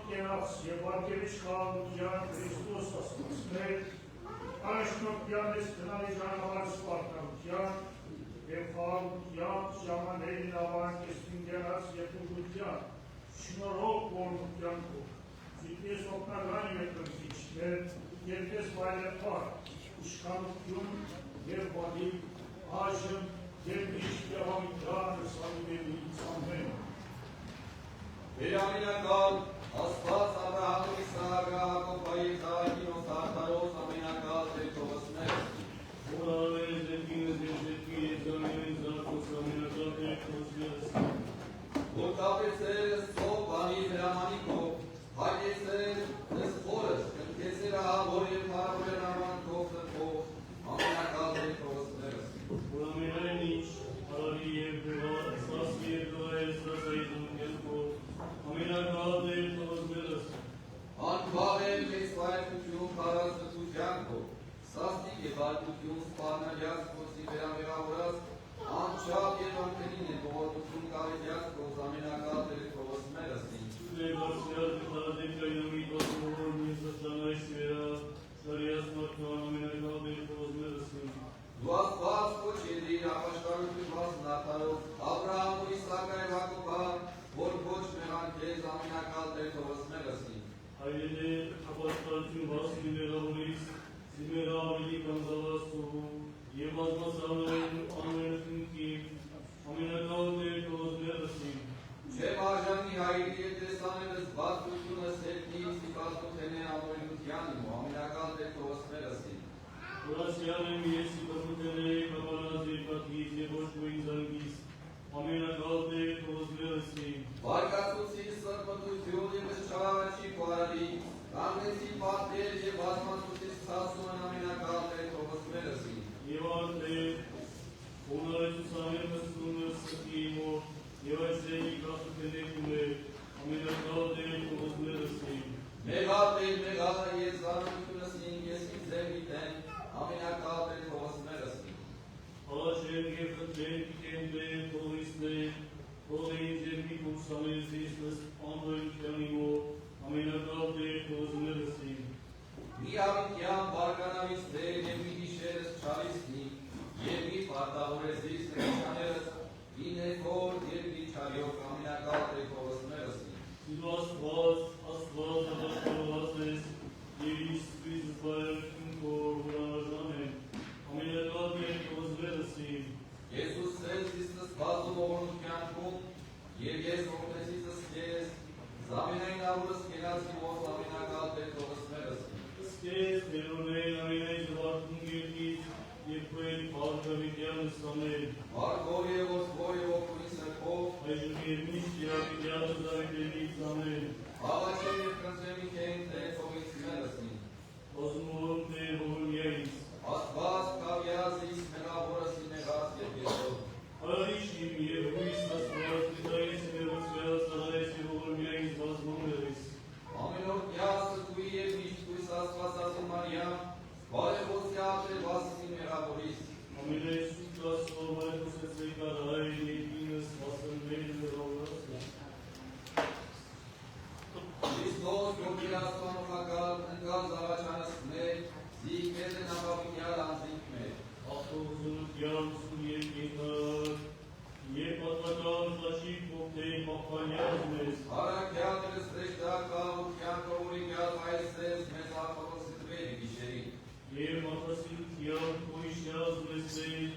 կենաց և արգելիչ խաղաղության Քրիստոս ասվածներ, անշնորհքյան ես տնալի ժամանակ սպարտանության և խաղաղության ժամանելին ավանք ես ինգենաց և ուղղության, շնորհով որմության կող, զիպես օգնական երկրիչներ, երկես վայրեպար, իշխանություն և վալի, այժմ և միշտ և ամիջան սալիվելից ամեն։ Վերամինակալ, Աստված Աբրահամ, Իսահակ, Հակոբ, Իսահակին օստարդարոց ամենակալ Տերթովս մեր։ Ուրավեր զետքինս և զետքի եզաներին զարկոս ամենակալ Տերթովս մերս։ Որ կապեցեր սով բանի հրամանիքով, հայտեցեր ես խորս, կնքեցեր ահավոր և հարավոր նամանքով տրքով, ամենակալ Տերթովս մերս։ Ուրամերային ինչ, հարավի և բեղար, սասի և գայր, սասայիզում կերքով, ամենակալ Տերթովս մերս։ Անբաղել մեծ վայրկություն հարած դպությանքով, սաստիկ և վարկություն սպարնալյաց կոցի վերամեղավորած, անչապ և անքրին է բողորություն կավետյաց կոց ամենակալ Տերթովս մերսին։ Լեգարսիալ դեպարադեկայնամի տոսմողոր մինսաշանայս վերա, շարիաս մարկան ամենակալ Տերթովս մերսին։ Դու աստված ոչ եդիր ապաշկարություն վասնատարով, Աբրահամ ու Իսահակ և Հակոբա, որ ոչ մեղանքեզ ամենակալ Տերթովս մերսին։ Հայրենե ապաստարություն վասնի մեղավորից, զիմերա ավելի կանզավաստով, և ազմասանային անվերնքնքի, ամենակալ Տերթովս մերսին։ Չեմ արժանի հայրի և տեսանելս բացությունս հետնի սիկասնութենե ամորինությանին ու ամենակալ Տերթովս մերսին։ Որասյալ եմ ես սիկասնութենե կապանած երկատից և ոչ կույն զանգից, ամենակալ Տերթովս մերսին։ Վարկացուցի սրպտություն և շարավաչի պարալի, կանգնեցի պատեր և բազմացուցի սասումն ամենակալ Տերթովս մերսին։ Եվ արդեր, ունարեցուսամեր մստունս սկի մոր, և այդ զերի կասուքենեքում է, ամենակալ Տերթովս մերսին։ Մեղալ ես զանությունս ինք ես իմ զերմիտեն, ամենակալ Տերթովս մերսին։ Հալաչեն և խտվեն կիկեն բեր, թողիսներ, թողեին զերմի կուրսաներ զիստս անվերության իմոր, ամենակալ Տերթովս մերսին։ Մի ավիտյան բարկանավից դեր և մի գիշերս չալիսնի, և մի պարտավորեզիս նկշաներս, մի ներքոր և մի չարյոք ամենակալ Տերթովս մերսին։ Սիդու աստված ադաշկարված ես, և իսպից զբայրքին կոր հուրանաժան եմ, ամենակալ Տերթովս մերսին։ Եսուս սեզ իստս բազում օգնությանքում, և ես օգնեցիցս կեզ, զամենային ավուրս կենացի մոս ամենակալ Տերթովս մերսին։ Սկես ներոնեն ամենայն զվարդուն գերքից, և քույն պարգավիտյան ստանել, Վարկով և ոսկով և օգունի սրկով, այժմ և միշտ երավիտյան զավիտելից անել, Աղաչեմ և կնձրեմի կեն Տերթովից մերսին։ ոսմորում տեր հողունյայից, Աստված կավյազիս մեղավորս ինեղաց և եսով։ Արարիշիմ և հույս աստված դիտայիս մեղուցյալ ծարայիս և հողունյայից վազմոներիս, Ամենօր կյասը կույ և միշտ կույս աստվածածին Մարիամ, բարեխոսի ապրել վասիսին մեղավորիս։ ամենայն սուտ աստով այդոսեց վեկար հայր երկինս վասնվել մեղավորասը, Քրիստոս գոբիր աստանոխակալ ընկալ զավաչանս մեր, զիգվեզ են ապավինյալ անձինք մեր։ ախտողզունության սուն երկինար, և պատվական խաչիկ ողտեի պապանյալ մեզ, Հարակյալ դրստեշտակալ ու կյանքովորիկյալ հայսես մեզ ախորոսիտ վերի գիշերի։ և մատասիրության քո իշյազ մեզ մեր,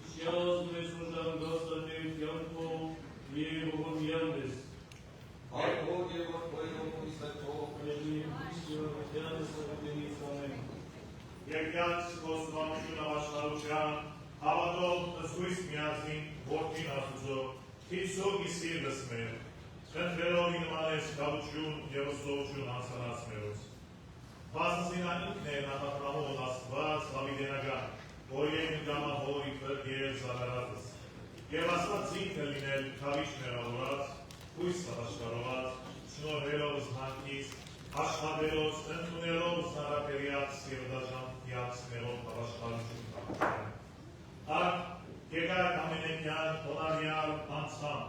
իշյազ մեզ ուժանգաստատեր կյանքով և հողորմյան մեզ, Հարկով և որ քոյն օգունի սրկով, այժմ և միշտ երավիտյանս ավետենից ամեն։ Երկյաց ոստվանություն ավաշխարության, հավատով զգույս միածին, որդին աստուծո, քիցող իսիրլս մեր, խնդրելով ինմանես կավություն և ըստողություն անցանած մերոց։ Բազմզինա ինքն է նախապրամոն աստված հավիդենական, որ եղին գամահոր իքր և զագարատս, և աստված ինքը լինել կավիչ մեղավորած, հույս հատաշկարոված, շնորհելով զհանքից, աշխատելով, ընդունելով զնարապերյաց և դաժանքյաց մեղով հավաշխարություն կապության։ Արդ եկակ ամենեկյան, հոնարյալ անցան,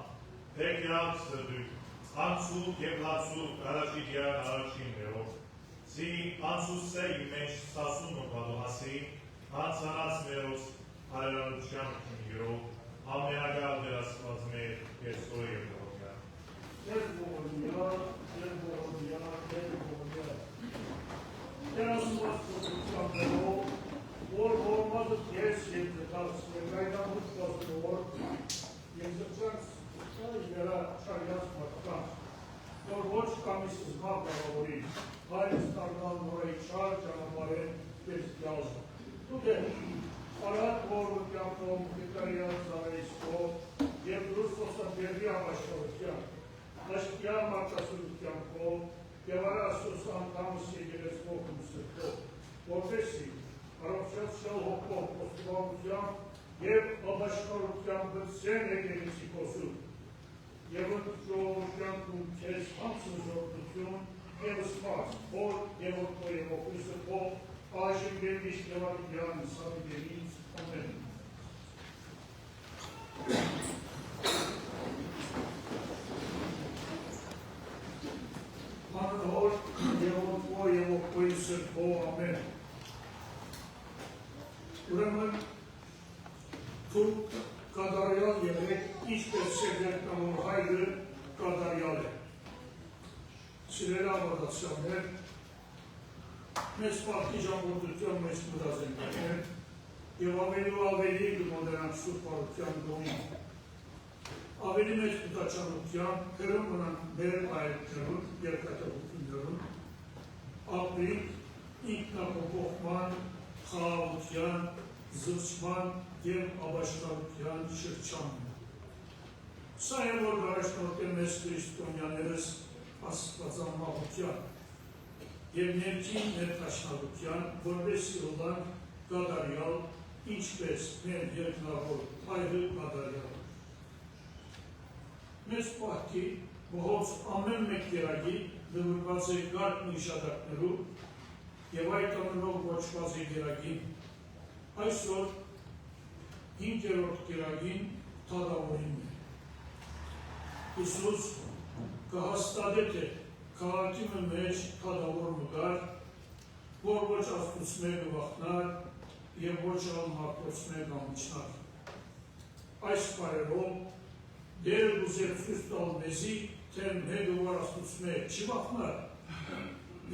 թեկյալ սրդույք, անցուկ և լացուկ առաջիդյան առաջիններով, զի անցուսեի մեջ սասուն ու պատոհասի, անցանած մերոց հարերանության քնիրով, ամենագալ դերասված մեր կերսոր և դողոդյան։ Դեր բողոդյա, դեր բողոդյա, դեր բողոդյա։ Դերասված կործությաններով, որ որմազը կես և դետաց, և գայդամուտ կոսնոր, և զրճանց իվերա շարյաց մարդկանց, որ ոչ կամիս զմավ գավավորին, հայրս տարգալ նորեի չար ճանապարեն կես գյազը։ Դուք է, արատ որմտյանքով, գետարյան զարեիստով, և դրուսոսաբերդի ամաշկարության, աշկյան մարդասուրությանքով, և արասոս անդամս եգերեցվող մսրտով, որպեսի առողջած շել հոգով պոստվաղության և ամաշկարության բծեն եգերեցի կոսում, և ժողովության ու քեզ հանցնզորդություն և սպած, որ և ոտքո և ոխրիսը փող այժմ և իշկևարության սավիդերից ամեն։ Անհոր և ոտքո և ոխրոյի սրբո ամեն։ Ուրեմն թուրք կադարյալ եղեք, ինչպես սերդերտնավոր հայրը կադարյալ է։ Սիրել ավադացյաններ, մեզ պարտիժանորդության մեզ մրազենքներ և ավելի ու ավելի գմոդերանք սուրպարության գոմին։ Ավելի մեծ մտաչանության հերում մնանք մեր այետներում և կատողություններում, ապրիկ ինքնապոպոխման, խաղաղության, զրծման և աբաշխարության շրջանն։ Սա է, որ առաջնորդ է մեզ քրիստոնյաներս աստվածամահության և ներքին ներքաշնալության, որպեսզի ոլանք կադարյալ, ինչպես մեր երկնավոր հայրը կադարյալ։ Մեզ պահքի ողոց ամեն մեկ կերագի դվրված է գարդն իշադակներու և այդ ամենով ոչված է կերագին։ Այսօր 5-րդ կերագին թադավորին է։ Իսուս կհաստատետ է քաղաքի մեջ թադավոր մգար, որ ոչ աստուծմե գվախնար և ոչ ալ մարդոցմե գամիչնար։ Այս պարերով դեր ուզեր ցույց տալ մեզի, թե մեկը որ աստուծմե չի վախնար,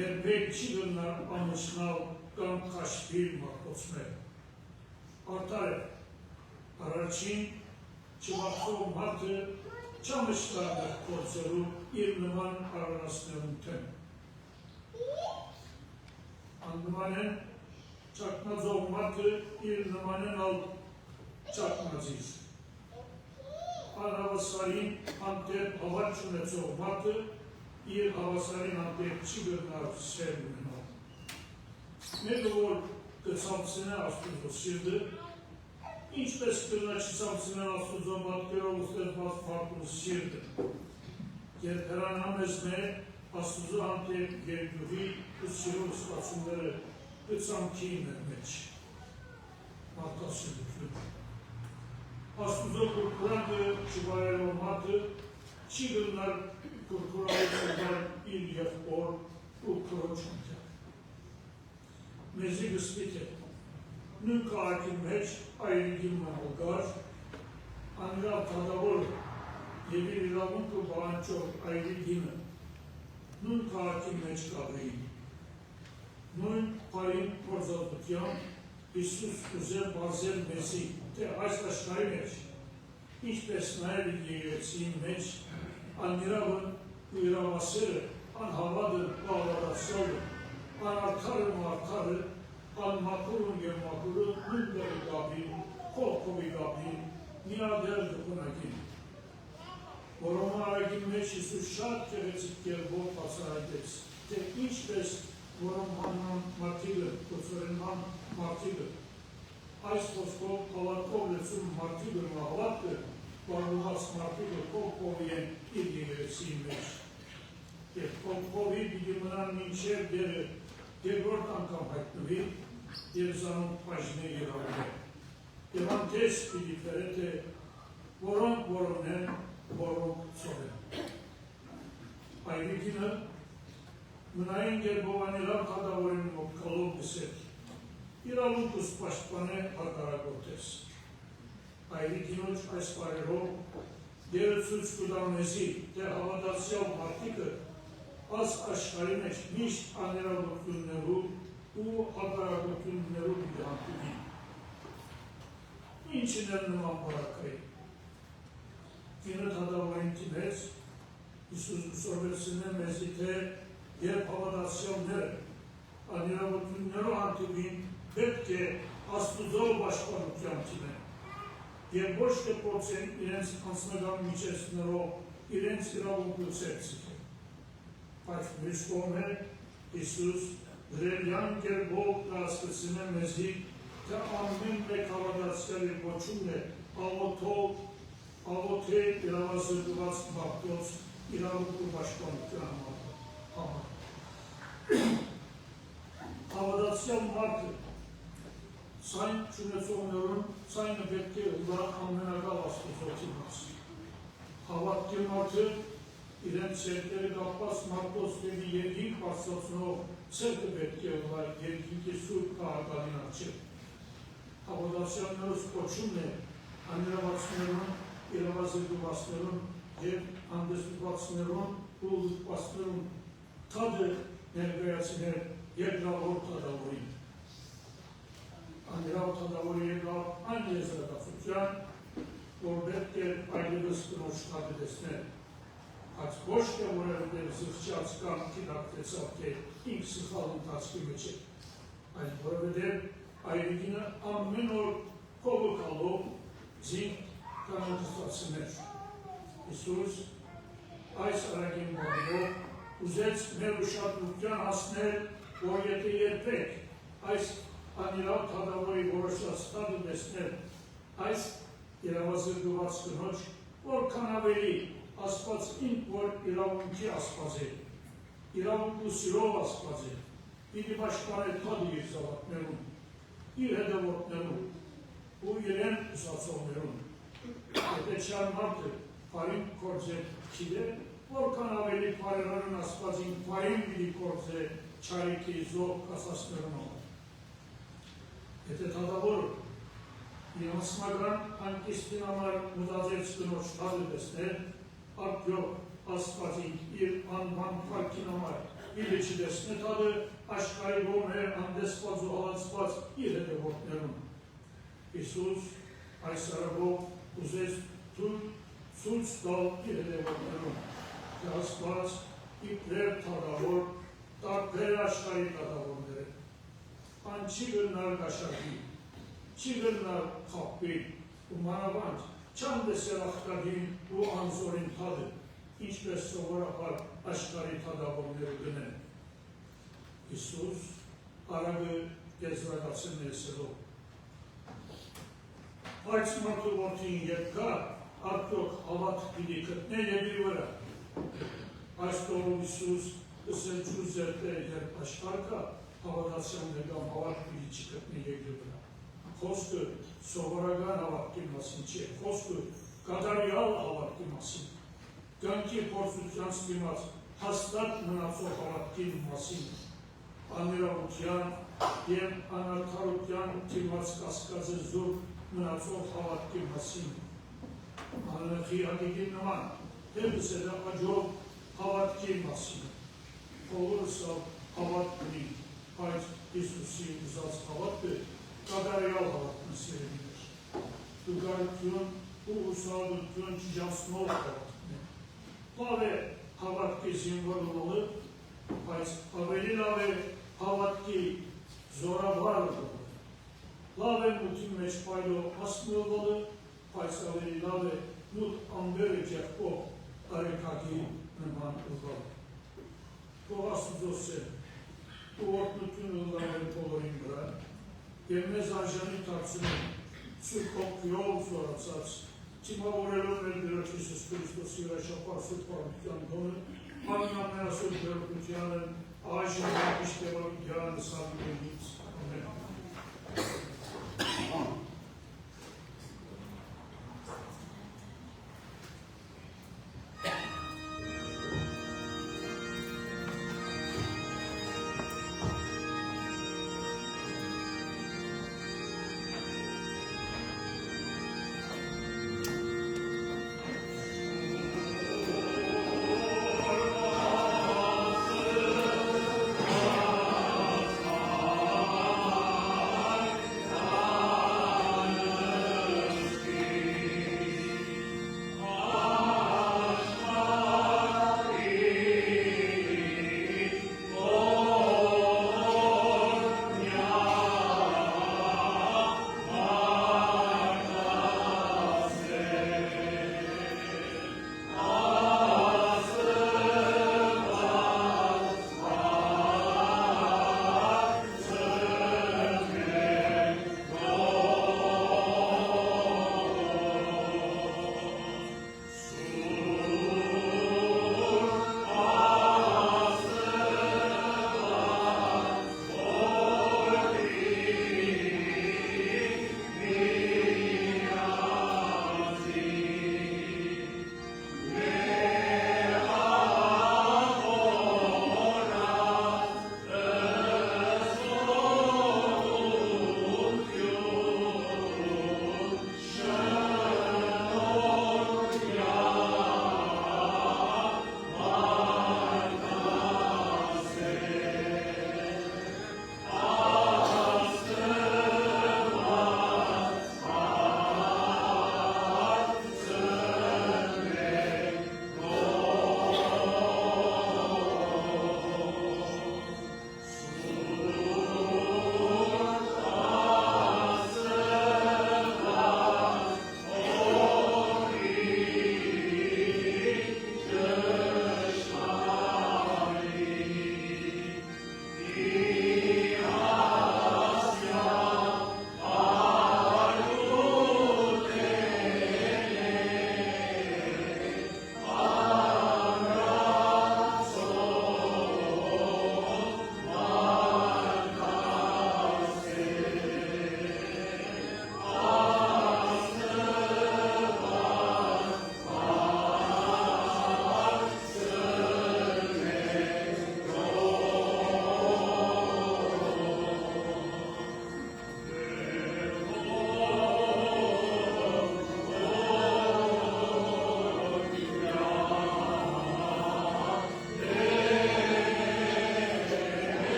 երբեք չի գնար ամուսնալ կամ քաշվիլ մարդոցմե։ Արդար է, առաջին չվախնող մարդը չամշտար է գործելու իր նման արարասներում թեմ։ Աննման են չակնածող մարդը իր նման են ալ չակնածից։ Անհավասարին անտեպ հավատ չունեցող մարդը իր հավասարին անտեպ չի գտնար սեր ունենալ։ Մեկը որ կցամցնե աստուծո սիրտը, ինչպես կնա չցամցնե աստուծո պատկերով ստեղծված մարդու սիրտը, երբ հրանամեզն է աստուծո անտեպ երկյուղի ու սիրով ստացումները կցամքին է մեջ մարդասիրությունը։ Աստուծո կուրկուրանքը չվարելով մարդը չի գնար կուրկուրայություններ իր եղբոր ու քրոջ անտեղ։ Մեզի գսպիտ է, նույն քաղաքի մեջ այրիգի մահոգար, անիրավ թադավոր և իր իրավունքը բանջող այրիգինը, նույն քաղաքի մեջ կավեին։ Նույն պարին փորձատության Իսուս ուզել բազել մեզի, թե այս աշխարհի մեջ, ինչպես նաև իր եկեղեցիի մեջ, անիրավն ու իրավասերը, անհավատը ու ավատացյալը, անարդարը ու արդարը, անմաքուրն և մաքուրը նույնտեղի գաբին, խողքովի գաբին, միադեր դպունակին։ Որոմ արագին մեջ Իսուս շատ գեղեցիկ կերպով բացահայտեց, թե ինչպես որոմ հանման մարդիկը, կոցորենման մարդիկը, այս խոսքով կալակով լեցում մարդիկը մահվատը, բարուված մարդիկը կողքովի են իր եկեղեցիի մեջ։ Եվ կողքովի պիտի մնան մինչև դերը երկրորդ անգամ հայտնվի և զանում պաժնե երավներ։ Եվ անտես պիտի ֆերետ է, որոնք որոն են, որոնք ծով են։ Մնային գերբովանիրան հադավորին մոտքալով գսեր, իրավունքուս պաշտպան է հակարագոտես։ Այրի կինոչ այս պարերով Դերը ցույց կտա մեզի, թե հավատացյալ մարդիկը այս աշխարհի մեջ միշտ աներագություններու ու հակարագություններու դիհանտուգի։ Ինչին էլ նման բարակայի։ Կինը հադավորին կինեց, Իսուս ուսորվեցին է մեզի, թե երբ հավատացյալները աներագություններու հանդուգին պետք է աստուծո պաշտպանության կինեն։ Եվ ոչ թե փորձեն իրենց անձնական միջոցներով իրենց իրավունքը ցեցիկեն։ Բայց մյուս կողմը Իսուս դրելյան կերպով հասկացնում է մեզի, թե ամեն մեկ հավատացյալի ոչումն է աղոթե իրավազրկված մարդոց իրավունքը պաշտպանության համար։ Հավատացյալ մարդը Сайн չունեցողներում սայնը պետք է ուղղա ամենակալ աստուծոցի մասին։ Հավատքի մարդը իրենց սերտերը կապված մարդոց դեպի երկինք բարձրացնող սերտը պետք է ուղղա երկինքի սուրբ քաղաքային առջև։ Հավատացյալներուս կոչումն է անիրավացներուն, իրավազրկվածներուն և հանդեսուվածներուն ու լուծվածներուն թադը ներկայացնել երկրավոր թադավորին։ Անիրավ թադավորի եկավ այն եզրակացության, որ պետք է այլևս կնոջ թադը տեսնել, բայց ոչ թե որևէ զղջաց կամ կիրակտեցավ, թե ինք սխալ ընթացքի մեջ է, այլ որովհետև այրիկինը ամեն օր կողը կալով զինք կանանցացներ։ Իսուս այս արագին բանով ուզեց մեր ուշադրության հասնել, որ եթե երբեք այս անիրավ թադավորի որոշած թադը տեսնել այս իրավազրկված կնոջ, որքան ավելի Աստված ինք որ իրավունքի Աստված է, իրավունքու սիրով Աստված է, պիտի պաշտպան է թադը իր զավակներուն, իր հետևորդներուն ու իրեն ուսացողներուն։ Եթե չար մարդը բարին կործե քիդե, որքան ավելի բարերարն Աստվածին բարին պիտի կործե չարիքի զոհ կասածներուն։ Եթե թադավորը իրանցնական անկիստին համար մտածեց կնոջ թադը տեսնել, արդյոք Աստվածին իր անվան փառքին համար իրը չտեսնե թադը աշխարհի ողմեր հանդեսված ու հալածված իր հետևորդներուն։ Իսուս այս արարով ուզեց ցույց տալ իր հետևորդներուն, թե Աստված իբրև թադավոր տարբեր աշխարհի թադավորներ է։ Ան չի գնար գաշակի, չի գնար խապի ու մանավանդ չան դեսել աղկադին ու անզորին թադը, ինչպես սովորաբար աշխարհի թադավորները գնեն։ Իսուս արագը եզրակացել ներսելով։ Բայց մարդու որդին երբ գա, արդյոք հավատ պիտի գտնե երկրի վրա։ Այս տողով Իսուս ըսել ջուր զերտեր երբ աշխարհ կա, հավատացյալն կամ հավատ պիտի չգտնի երկրի վրա։ Խոսքը սովորական հավատքի մասին չէ, խոսքը կատարյալ հավատքի մասին, կյանքի փորձությանց դիմաց հաստատ մնացող հավատքի մասին, անիրավության և անարդարության դիմաց կասկածը զոր մնացող հավատքի մասին։ Աննախի հատիկի նման, հետս է դա աջով հավատքի մասին, բոլորս հավատ ունի, բայց Իսուսի ուզած հավատքը կատարյալ հավատքն սերելի էր։ Դուգարություն ու ուսադրություն չջանցնող հավատքն է։ Լավ է հավատքի զինվորը, բայց ավելի լավ է հավատքի զորավարը։ Լավ է մութի մեջ պայլող հասնողը, բայց ավելի լավ է մութ ամբերը ջեղկող արեկակի նման ուղղալ։ Թող Աստուծոս է, ու օրտնությունը լավ է բոլորին վրա, և մեզ արժանի դարձնում Սուրբ Հոգիով զորացած, թիմավորելով մեր Տեր Հիսուս Քրիստոսի հրաշափառ Սուրբ Արքության տոնը, ամենասուրբ բերօրությունը, այժմ իշտեվարության սարքերից։ Ամեն։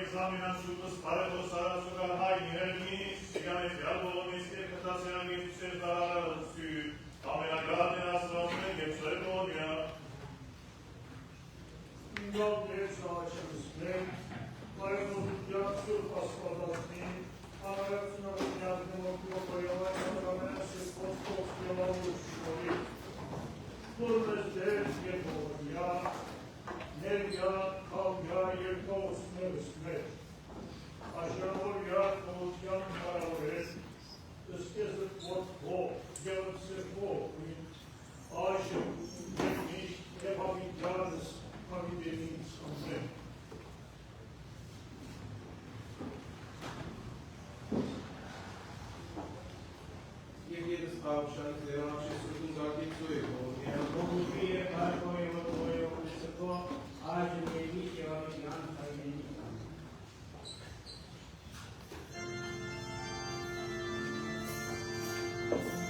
examinasciutus paretos arasugar haini hermis, siganes galbonis, interpretationis, servarsu, amena gratenas rasmen, ceremonia. Ingaldes ağaçımızın, bayramımızda sürpaspadasını, anayasına yardım okuyor, anayasına postos yalamış şöyle. Durmazde yemoya, nerya, kavya, yekos nevsmet. Aşağıya konuşan paraves, ıskızık vodko, yavrusu bu, aşık, yemiş, yapamayacağınız, Pavideniz Amen. Եվ ես բավշանք ձերանաչի սուրտուն գարդի ծույր, որ Բողոքի է բարքոյը մոտոյը ունեցկո, այժմ եվի եվավիգյան հայնենի կան։ Amen.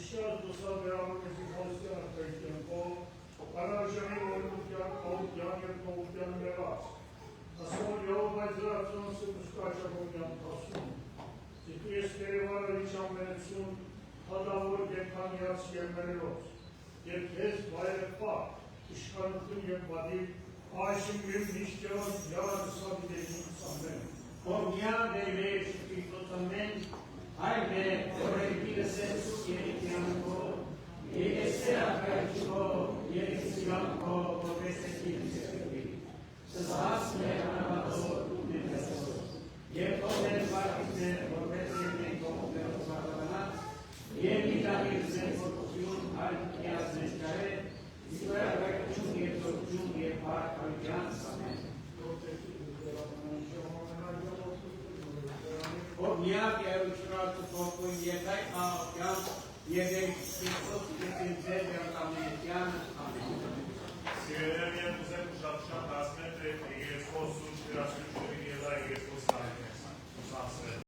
Իշյալ դոսալ վերամունեցի խոսյան ակայքյանքով, անարժանի օրնության, կողության և կողության մեղած, ասոր յով բայձրացոն սպսկաչակողյան տասուն, Զիտու ես կերևարը իչամենեցուն, հադավոր գետանյաց և մերելոց, և կեզ բայրեպար, իշխանություն և բադիր, այշմ և միշկեղոց յարը սավիդեին սամեն։ Omnia deve Christosamen, haime, orempire sensus ierikianco, esera calcio, ierisianco, potesse kiri, sas me anavator, nemesos, poder partite, potesse como persuadana, vital sensortium, altias nescare, Israel rectum et tortum et part allianza me. Omnia che è uscito poco indietro, ieri Christos che intende la mediana. Amen. Սիրելիներ ուզեմ ուշադրության դասնել, թե Եգեզ խոսում, դրասյունների եզա Եգեզ խոսնարին ես, ուսանցրել։